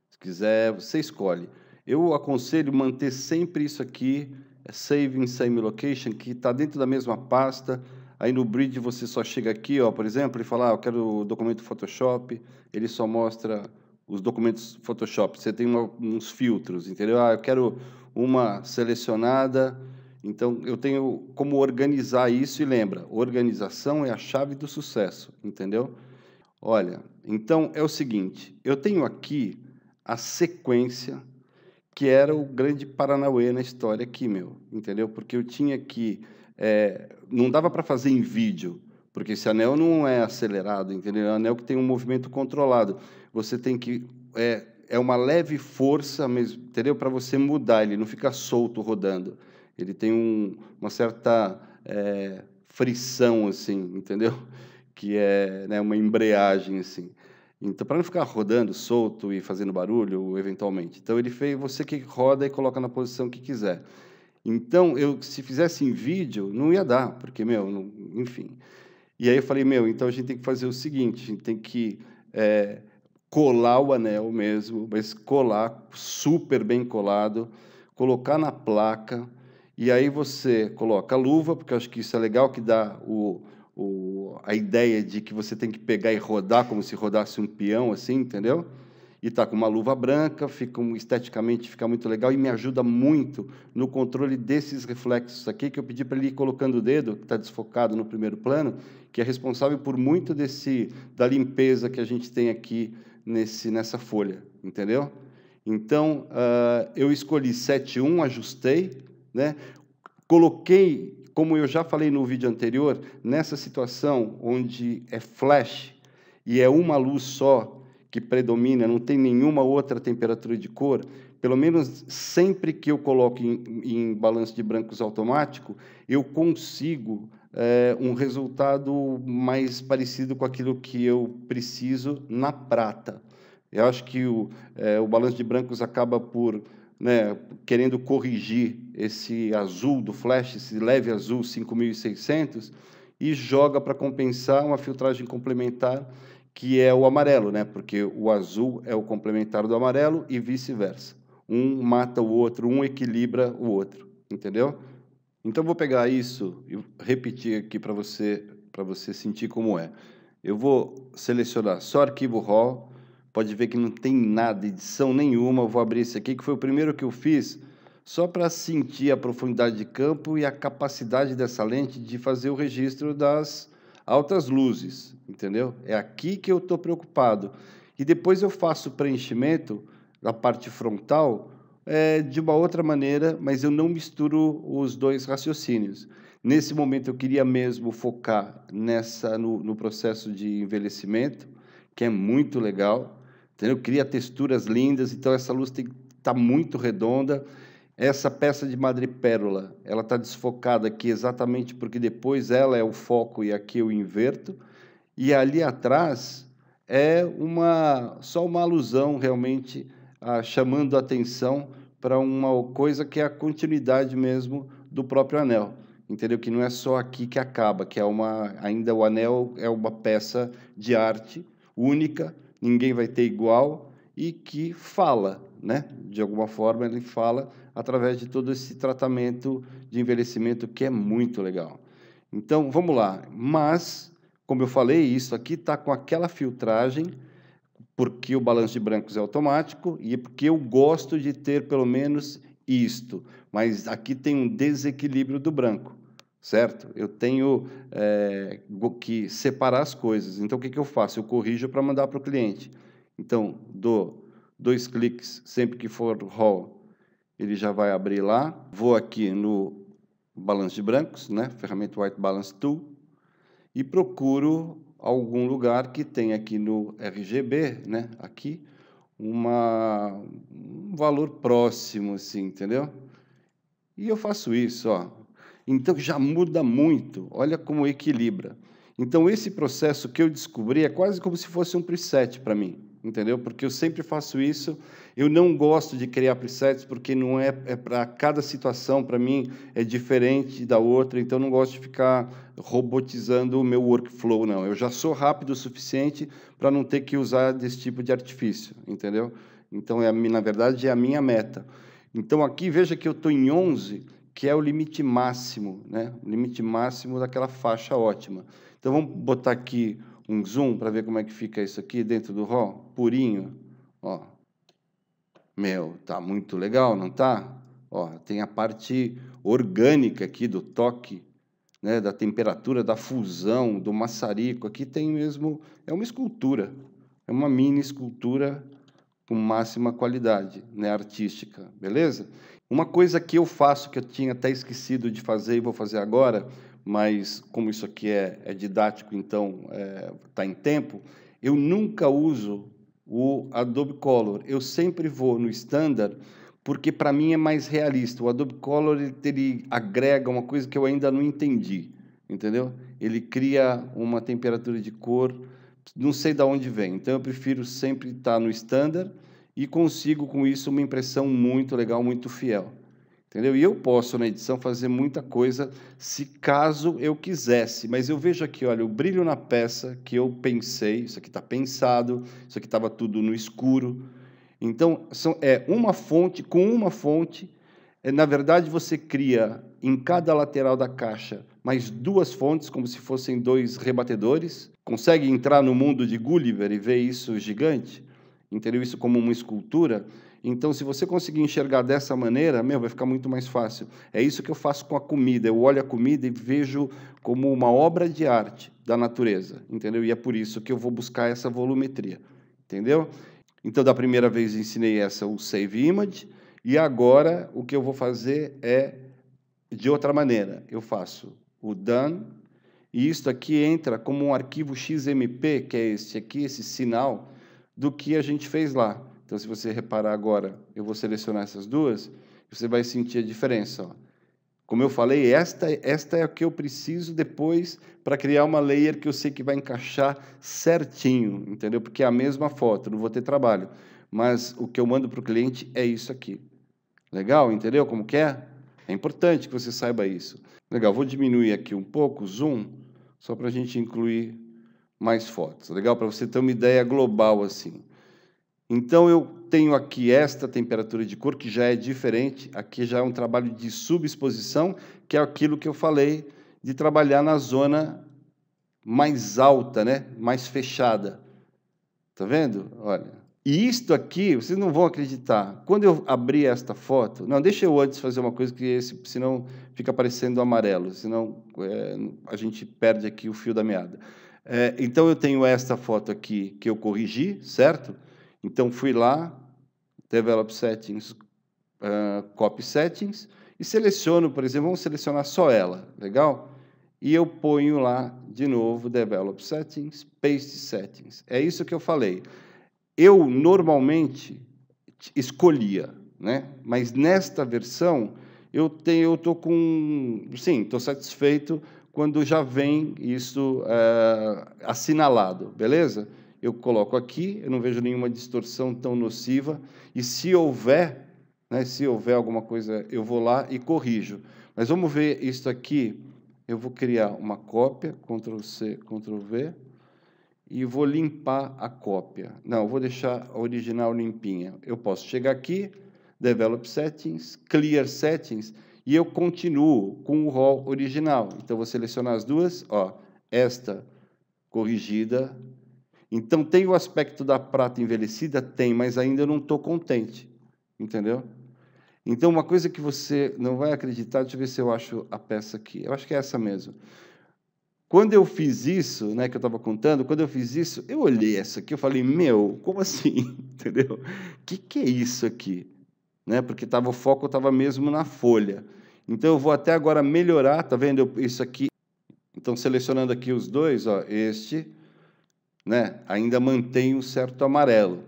se quiser, você escolhe. Eu aconselho manter sempre isso aqui, Save in Same Location, que está dentro da mesma pasta. Aí no Bridge você só chega aqui, ó, por exemplo, e fala, eu quero o documento Photoshop, ele só mostra os documentos Photoshop. Você tem uns filtros, entendeu? Eu quero uma selecionada. Então, eu tenho como organizar isso e lembra, organização é a chave do sucesso, entendeu? Olha, então é o seguinte, eu tenho aqui a sequência que era o grande paranauê na história aqui, entendeu? Porque eu tinha que, não dava para fazer em vídeo, porque esse anel não é acelerado, entendeu? É um anel que tem um movimento controlado. Você tem que, é uma leve força, mesmo, entendeu? Para você mudar, ele não fica solto rodando. Ele tem uma certa frição, assim, entendeu? Que é, né, uma embreagem, assim. Então, para não ficar rodando solto e fazendo barulho, eventualmente. Então, ele fez você que roda e coloca na posição que quiser. Então, se fizesse em vídeo, não ia dar, porque, enfim. E aí eu falei, então a gente tem que fazer o seguinte, a gente tem que colar o anel mesmo, mas colar, super bem colado, colocar na placa. E aí você coloca a luva, porque eu acho que isso é legal, que dá a ideia de que você tem que pegar e rodar como se rodasse um peão, assim, entendeu? E está com uma luva branca, esteticamente fica muito legal e me ajuda muito no controle desses reflexos aqui, que eu pedi para ele ir colocando o dedo, que está desfocado no primeiro plano, que é responsável por muito da limpeza que a gente tem aqui nessa folha, entendeu? Então, eu escolhi 7.1, ajustei, né? Coloquei, como eu já falei no vídeo anterior, nessa situação onde é flash e é uma luz só que predomina, não tem nenhuma outra temperatura de cor, pelo menos sempre que eu coloco em balanço de brancos automático, eu consigo um resultado mais parecido com aquilo que eu preciso na prata. Eu acho que o balanço de brancos acaba por, né, querendo corrigir esse azul do flash, esse leve azul 5.600, e joga para compensar uma filtragem complementar, que é o amarelo, né? Porque o azul é o complementar do amarelo e vice-versa. Um mata o outro, um equilibra o outro, entendeu? Então, vou pegar isso e repetir aqui para você sentir como é. Eu vou selecionar só arquivo RAW, Pode ver que não tem nada, edição nenhuma. Eu vou abrir esse aqui, que foi o primeiro que eu fiz, só para sentir a profundidade de campo e a capacidade dessa lente de fazer o registro das altas luzes, entendeu? É aqui que eu estou preocupado. E depois eu faço o preenchimento da parte frontal de uma outra maneira, mas eu não misturo os dois raciocínios. Nesse momento eu queria mesmo focar no processo de envelhecimento, que é muito legal, entendeu? Cria texturas lindas, então essa luz tem que estar muito redonda. Essa peça de madrepérola, ela está desfocada aqui exatamente porque depois ela é o foco e aqui eu inverto. E ali atrás é só uma alusão realmente chamando a atenção para uma coisa que é a continuidade mesmo do próprio anel. Entendeu? Que não é só aqui que acaba, que ainda o anel é uma peça de arte única, ninguém vai ter igual e que fala, né? De alguma forma ele fala através de todo esse tratamento de envelhecimento que é muito legal. Então, vamos lá. Mas, como eu falei, isso aqui está com aquela filtragem, porque o balanço de brancos é automático e porque eu gosto de ter pelo menos isto. Mas aqui tem um desequilíbrio do branco, certo? Eu tenho que separar as coisas. Então, o que eu faço? Eu corrijo para mandar para o cliente. Então, dou 2 cliques sempre que for RAW, ele já vai abrir lá. Vou aqui no balanço de brancos, né? Ferramenta White Balance Tool, e procuro algum lugar que tem aqui no RGB, né? Aqui, um valor próximo, assim, entendeu? E eu faço isso, ó. Então, já muda muito. Olha como equilibra. Então, esse processo que eu descobri é quase como se fosse um preset para mim, entendeu? Porque eu sempre faço isso. Eu não gosto de criar presets porque não é para cada situação, para mim, é diferente da outra. Então, eu não gosto de ficar robotizando o meu workflow, não. Eu já sou rápido o suficiente para não ter que usar desse tipo de artifício, entendeu? Então, na verdade, é a minha meta. Então, aqui, veja que eu estou em 11, que é o limite máximo, né? O limite máximo daquela faixa ótima. Então, vamos botar aqui um zoom para ver como é que fica isso aqui dentro do RAW, purinho. Ó. Meu, tá muito legal, não tá? Ó, tem a parte orgânica aqui do toque, né? Da temperatura, da fusão, do maçarico. Aqui tem mesmo... É uma escultura. É uma mini escultura com máxima qualidade, né, artística, beleza? Uma coisa que eu faço, que eu tinha até esquecido de fazer e vou fazer agora, mas como isso aqui é didático, então está em tempo, eu nunca uso o Adobe Color. Eu sempre vou no Standard, porque para mim é mais realista. O Adobe Color ele agrega uma coisa que eu ainda não entendi, entendeu? Ele cria uma temperatura de cor, não sei de onde vem. Então, eu prefiro sempre estar no Standard e consigo, com isso, uma impressão muito legal, muito fiel. Entendeu? E eu posso, na edição, fazer muita coisa, se caso eu quisesse. Mas eu vejo aqui, olha, o brilho na peça que eu pensei, isso aqui está pensado, isso aqui estava tudo no escuro. Então, uma fonte, com uma fonte, na verdade, você cria em cada lateral da caixa mais 2 fontes, como se fossem 2 rebatedores. Consegue entrar no mundo de Gulliver e ver isso gigante? Entendeu? Isso como uma escultura? Então, se você conseguir enxergar dessa maneira, vai ficar muito mais fácil. É isso que eu faço com a comida. Eu olho a comida e vejo como uma obra de arte da natureza, entendeu? E é por isso que eu vou buscar essa volumetria, entendeu? Então, da primeira vez ensinei o Save Image, e agora o que eu vou fazer é de outra maneira. Eu faço o Done, e isso aqui entra como um arquivo XMP, que é este aqui, esse sinal do que a gente fez lá. Então, se você reparar agora, eu vou selecionar essas duas, você vai sentir a diferença. Ó. Como eu falei, esta é a que eu preciso depois para criar uma layer que eu sei que vai encaixar certinho, entendeu? Porque é a mesma foto, não vou ter trabalho. Mas o que eu mando para o cliente é isso aqui. Legal? Entendeu como que é? É importante que você saiba isso. Legal, vou diminuir aqui um pouco o zoom, só para a gente incluir mais fotos. Legal? Para você ter uma ideia global assim. Então, eu tenho aqui esta temperatura de cor, que já é diferente. Aqui já é um trabalho de subexposição, que é aquilo que eu falei, de trabalhar na zona mais alta, né? Mais fechada. Tá vendo? Olha, E isto aqui, vocês não vão acreditar. Quando eu abri esta foto... Não, deixa eu antes fazer uma coisa, que senão fica parecendo amarelo, senão a gente perde aqui o fio da meada. Então, eu tenho esta foto aqui que eu corrigi, certo? Então, fui lá, Develop Settings, Copy Settings, e seleciono, por exemplo, vamos selecionar só ela, legal? E eu ponho lá, de novo, Develop Settings, Paste Settings. É isso que eu falei. Eu, normalmente, escolhia, né? Mas, nesta versão, eu estou com... Sim, estou satisfeito quando já vem isso assinalado, beleza? Eu coloco aqui, eu não vejo nenhuma distorção tão nociva, e se houver, né, se houver alguma coisa, eu vou lá e corrijo. Mas vamos ver isso aqui. Eu vou criar uma cópia, Ctrl+C, Ctrl+V, e vou limpar a cópia. Não, eu vou deixar a original limpinha. Eu posso chegar aqui, Develop Settings, Clear Settings, e eu continuo com o RAW original. Então, vou selecionar as duas, ó, esta corrigida. Então, tem o aspecto da prata envelhecida? Tem, mas ainda eu não estou contente, entendeu? Então, uma coisa que você não vai acreditar, deixa eu ver se eu acho a peça aqui. Eu acho que é essa mesmo. Quando eu fiz isso, né, que eu estava contando, quando eu fiz isso, eu olhei essa aqui, eu falei, meu, como assim? Entendeu? O que é isso aqui? Né, porque o foco estava mesmo na folha. Então, eu vou até agora melhorar, tá vendo isso aqui? Então, selecionando aqui os dois, ó, este, né, ainda mantém um certo amarelo.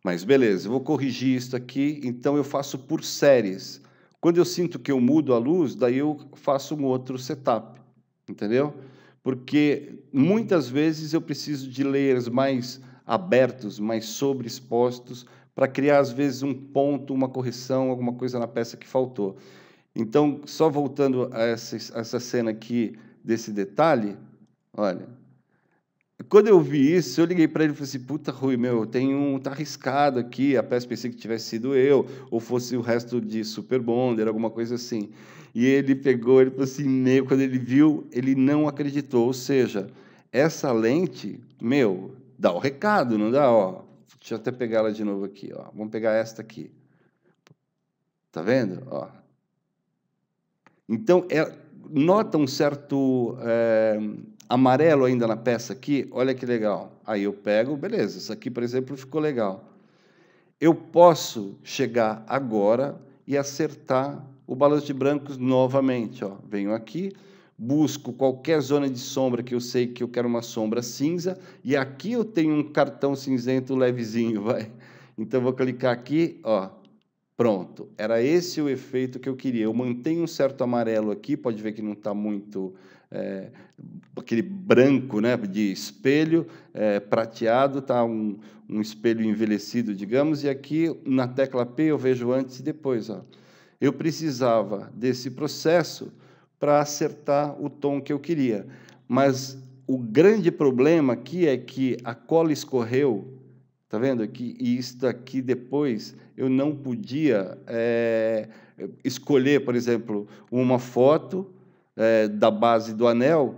Mas, beleza, eu vou corrigir isso aqui, então eu faço por séries. Quando eu sinto que eu mudo a luz, daí eu faço um outro setup. Entendeu? Porque muitas vezes eu preciso de layers mais abertos, mais sobreexpostos, para criar, às vezes, um ponto, uma correção, alguma coisa na peça que faltou. Então, só voltando a essa cena aqui, desse detalhe, olha, quando eu vi isso, eu liguei para ele e falei assim, puta, Rui, meu, tá arriscado aqui, a peça pensei que tivesse sido eu, ou fosse o resto de Super Bonder, alguma coisa assim. E ele pegou, ele falou assim, meu, quando ele viu, ele não acreditou. Ou seja, essa lente, meu, dá o recado, não dá? Ó, deixa eu até pegar ela de novo aqui. Ó. Vamos pegar esta aqui. Tá vendo? Ó. Então, nota um certo amarelo ainda na peça aqui? Olha que legal. Aí eu pego, beleza, isso aqui, por exemplo, ficou legal. Eu posso chegar agora e acertar o balanço de brancos novamente. Ó. Venho aqui, busco qualquer zona de sombra que eu sei que eu quero uma sombra cinza, e aqui eu tenho um cartão cinzento levezinho, vai. Então, vou clicar aqui, ó, pronto. Era esse o efeito que eu queria. Eu mantenho um certo amarelo aqui, pode ver que não está muito... aquele branco, né, de espelho, prateado, está um espelho envelhecido, digamos, e aqui na tecla P eu vejo antes e depois. Ó. Eu precisava desse processo para acertar o tom que eu queria. Mas o grande problema aqui é que a cola escorreu, está vendo aqui? E isso aqui depois eu não podia escolher, por exemplo, uma foto da base do anel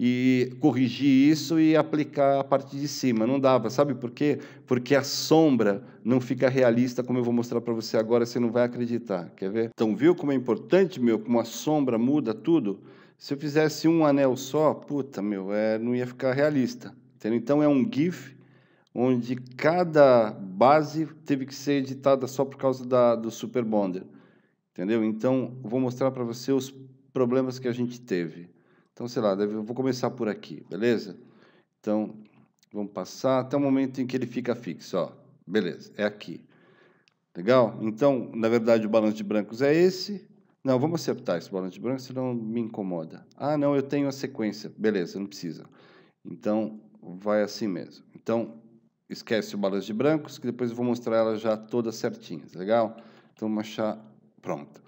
e corrigir isso e aplicar a parte de cima. Não dava, sabe por quê? Porque a sombra não fica realista, como eu vou mostrar para você agora, você não vai acreditar. Quer ver? Então, viu como é importante, meu, como a sombra muda tudo? Se eu fizesse um anel só, puta, meu, não ia ficar realista. Entendeu? Então, é um GIF onde cada base teve que ser editada só por causa do Super Bonder. Entendeu? Então, vou mostrar para você os problemas que a gente teve. Então, sei lá, eu vou começar por aqui, beleza? Então, vamos passar até o momento em que ele fica fixo, ó. Beleza, é aqui. Legal? Então, na verdade, o balanço de brancos é esse. Não, vamos acertar esse balanço de brancos, senão me incomoda. Ah, não, eu tenho a sequência. Beleza, não precisa. Então, vai assim mesmo. Então, esquece o balanço de brancos, que depois eu vou mostrar ela já toda certinha, legal? Então, vamos achar... Pronto.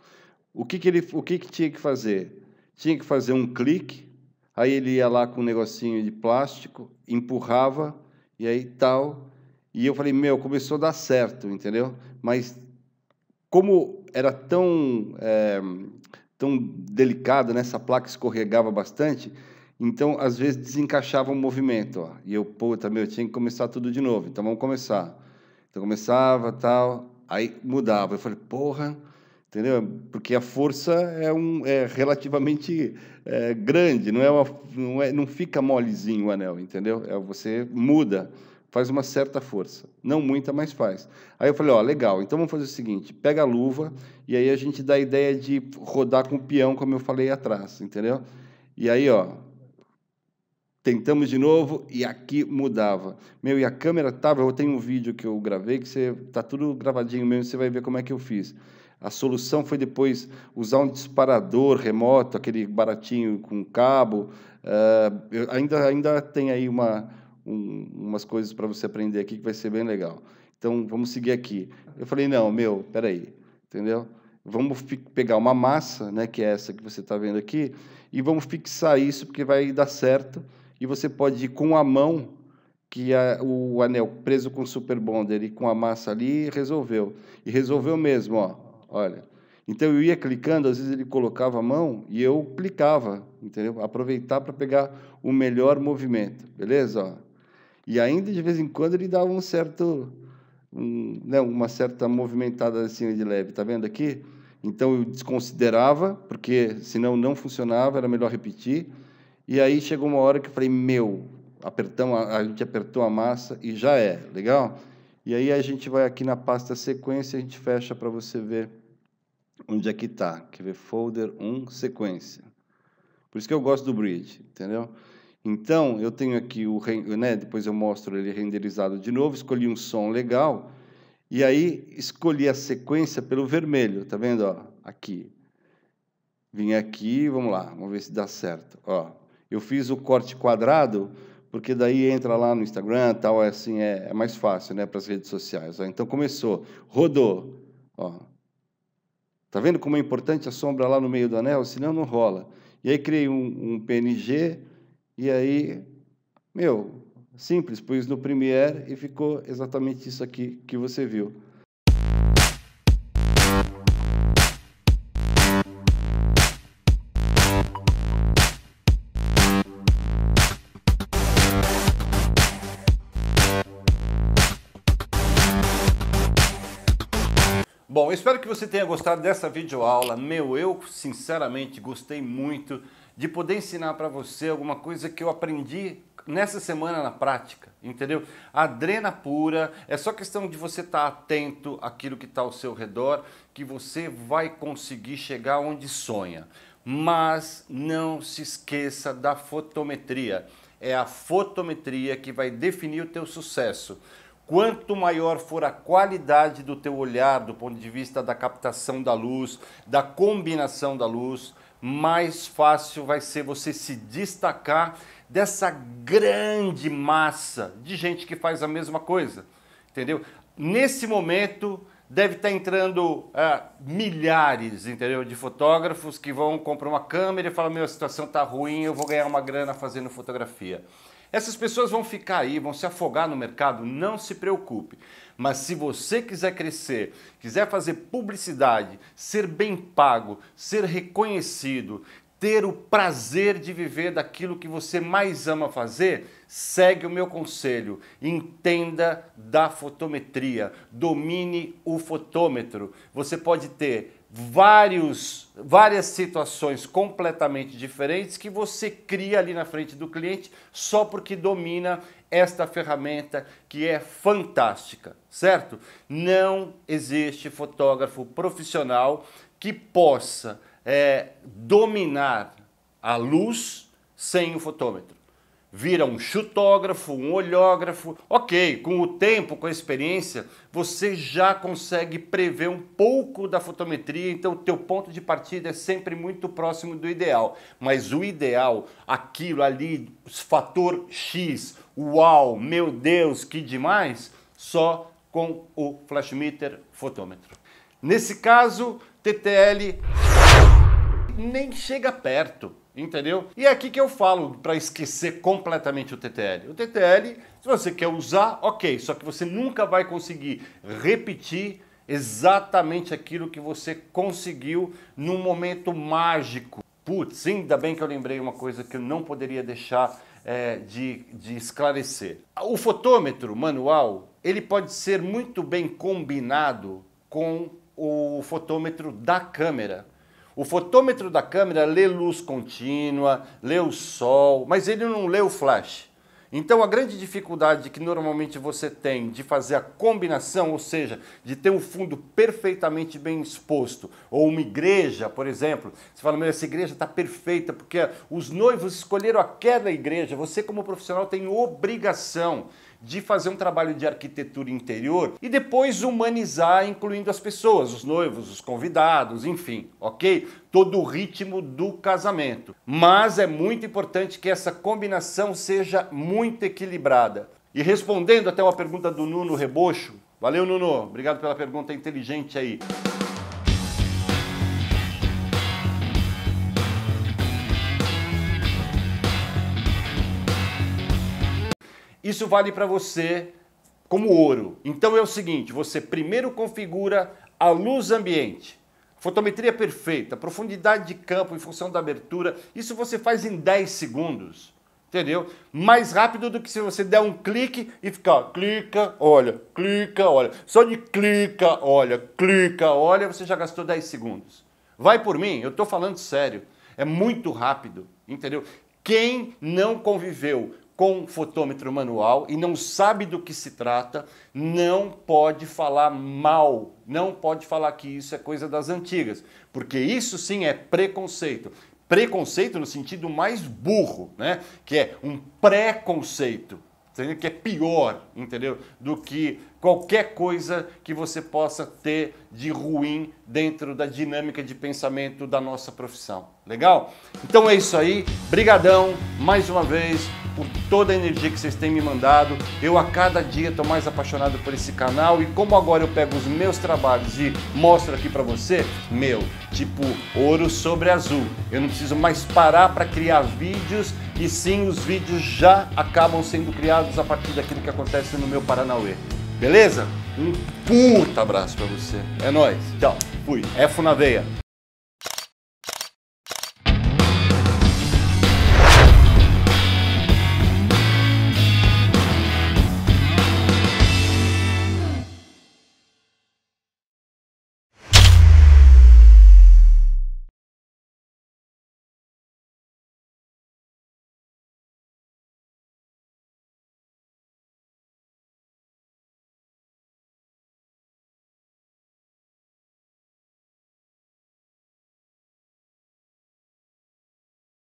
O que tinha que fazer? Tinha que fazer um clique, aí ele ia lá com um negocinho de plástico, empurrava, e aí tal. E eu falei, meu, começou a dar certo, entendeu? Mas como era tão delicado, né? Essa placa escorregava bastante, então, às vezes, desencaixava o movimento. Ó. E eu, puta, meu, tinha que começar tudo de novo. Então, vamos começar. Então começava, tal, aí mudava. Eu falei, porra, entendeu? Porque a força é relativamente grande, não fica molezinho o anel, entendeu? Você muda, faz uma certa força. Não muita, mas faz. Aí eu falei, ó, legal, então vamos fazer o seguinte, pega a luva e aí a gente dá a ideia de rodar com o peão, como eu falei atrás, entendeu? E aí, ó, tentamos de novo e aqui mudava. Meu, e a câmera tava, eu tenho um vídeo que eu gravei, que tá tudo gravadinho mesmo, você vai ver como é que eu fiz. A solução foi depois usar um disparador remoto, aquele baratinho com cabo. Ainda tem aí umas coisas para você aprender aqui que vai ser bem legal. Então, vamos seguir aqui. Eu falei, não, meu, peraí, entendeu? Vamos pegar uma massa, né, que é essa que você está vendo aqui, e vamos fixar isso, porque vai dar certo. E você pode ir com a mão, que o anel preso com o Super Bonder, e com a massa ali, resolveu. E resolveu mesmo, ó, olha. Então, eu ia clicando, às vezes ele colocava a mão, e eu clicava, entendeu? Aproveitar para pegar o melhor movimento, beleza? Ó. E ainda, de vez em quando, ele dava uma certa movimentada assim de leve, tá vendo aqui? Então, eu desconsiderava, porque senão não funcionava, era melhor repetir. E aí chegou uma hora que eu falei, meu, a gente apertou a massa e já é, legal? E aí a gente vai aqui na pasta sequência, a gente fecha para você ver onde é que está. Quer ver? Folder 1, sequência. Por isso que eu gosto do Bridge, entendeu? Então, eu tenho aqui depois eu mostro ele renderizado de novo, escolhi um som legal, e aí escolhi a sequência pelo vermelho, tá vendo? Ó, aqui. Vim aqui, vamos lá, vamos ver se dá certo. Ó, eu fiz o corte quadrado, porque daí entra lá no Instagram, tal, assim, é mais fácil, né, para as redes sociais. Ó. Então, começou, rodou. Ó. Tá vendo como é importante a sombra lá no meio do anel? Senão não rola. E aí criei um PNG, e aí, meu, simples, pus no Premiere e ficou exatamente isso aqui que você viu. Bom, eu espero que você tenha gostado dessa videoaula. Eu sinceramente gostei muito de poder ensinar para você alguma coisa que eu aprendi nessa semana na prática, entendeu? A drena pura, é só questão de você estar atento àquilo que está ao seu redor, que você vai conseguir chegar onde sonha. Mas não se esqueça da fotometria. É a fotometria que vai definir o teu sucesso. Quanto maior for a qualidade do teu olhar, do ponto de vista da captação da luz, da combinação da luz, mais fácil vai ser você se destacar dessa grande massa de gente que faz a mesma coisa, entendeu? Nesse momento deve estar entrando milhares, entendeu, de fotógrafos que vão comprar uma câmera e falam, meu, a situação está ruim, eu vou ganhar uma grana fazendo fotografia. Essas pessoas vão ficar aí, vão se afogar no mercado, não se preocupe. Mas se você quiser crescer, quiser fazer publicidade, ser bem pago, ser reconhecido, ter o prazer de viver daquilo que você mais ama fazer, segue o meu conselho. Entenda da fotometria, domine o fotômetro. Você pode ter várias situações completamente diferentes que você cria ali na frente do cliente só porque domina esta ferramenta que é fantástica, certo? Não existe fotógrafo profissional que possa dominar a luz sem o fotômetro. Vira um chutógrafo, um olhógrafo. Ok, com o tempo, com a experiência, você já consegue prever um pouco da fotometria, então o teu ponto de partida é sempre muito próximo do ideal. Mas o ideal, aquilo ali, fator X, uau, meu Deus, que demais, só com o Flashmeter fotômetro. Nesse caso, TTL nem chega perto. Entendeu? E é aqui que eu falo para esquecer completamente o TTL. O TTL, se você quer usar, ok, só que você nunca vai conseguir repetir exatamente aquilo que você conseguiu num momento mágico. Putz, ainda bem que eu lembrei uma coisa que eu não poderia deixar de esclarecer. O fotômetro manual, ele pode ser muito bem combinado com o fotômetro da câmera. O fotômetro da câmera lê luz contínua, lê o sol, mas ele não lê o flash. Então a grande dificuldade que normalmente você tem de fazer a combinação, ou seja, de ter um fundo perfeitamente bem exposto, ou uma igreja, por exemplo, você fala, meu, essa igreja está perfeita porque os noivos escolheram aquela igreja, você como profissional tem obrigação de fazer um trabalho de arquitetura interior e depois humanizar, incluindo as pessoas, os noivos, os convidados, enfim, ok? Todo o ritmo do casamento. Mas é muito importante que essa combinação seja muito equilibrada. E respondendo até uma pergunta do Nuno Rebocho, valeu Nuno, obrigado pela pergunta inteligente aí. Isso vale para você como ouro. Então é o seguinte, você primeiro configura a luz ambiente, fotometria perfeita, profundidade de campo em função da abertura, isso você faz em 10 segundos, entendeu? Mais rápido do que se você der um clique e ficar clica, olha, só de clica, olha, você já gastou 10 segundos. Vai por mim, eu estou falando sério, é muito rápido, entendeu? Quem não conviveu com fotômetro manual e não sabe do que se trata, não pode falar mal, não pode falar que isso é coisa das antigas, porque isso sim é preconceito. Preconceito no sentido mais burro, né? Que é um preconceito, entendeu? Que é pior, entendeu? Do que qualquer coisa que você possa ter de ruim dentro da dinâmica de pensamento da nossa profissão. Legal? Então é isso aí. Brigadão, mais uma vez, por toda a energia que vocês têm me mandado. Eu a cada dia estou mais apaixonado por esse canal e como agora eu pego os meus trabalhos e mostro aqui para você, tipo ouro sobre azul. Eu não preciso mais parar para criar vídeos e sim os vídeos já acabam sendo criados a partir daquilo que acontece no meu Paranauê. Beleza? Um puta abraço para você. É nóis. Tchau. Fui. F na veia.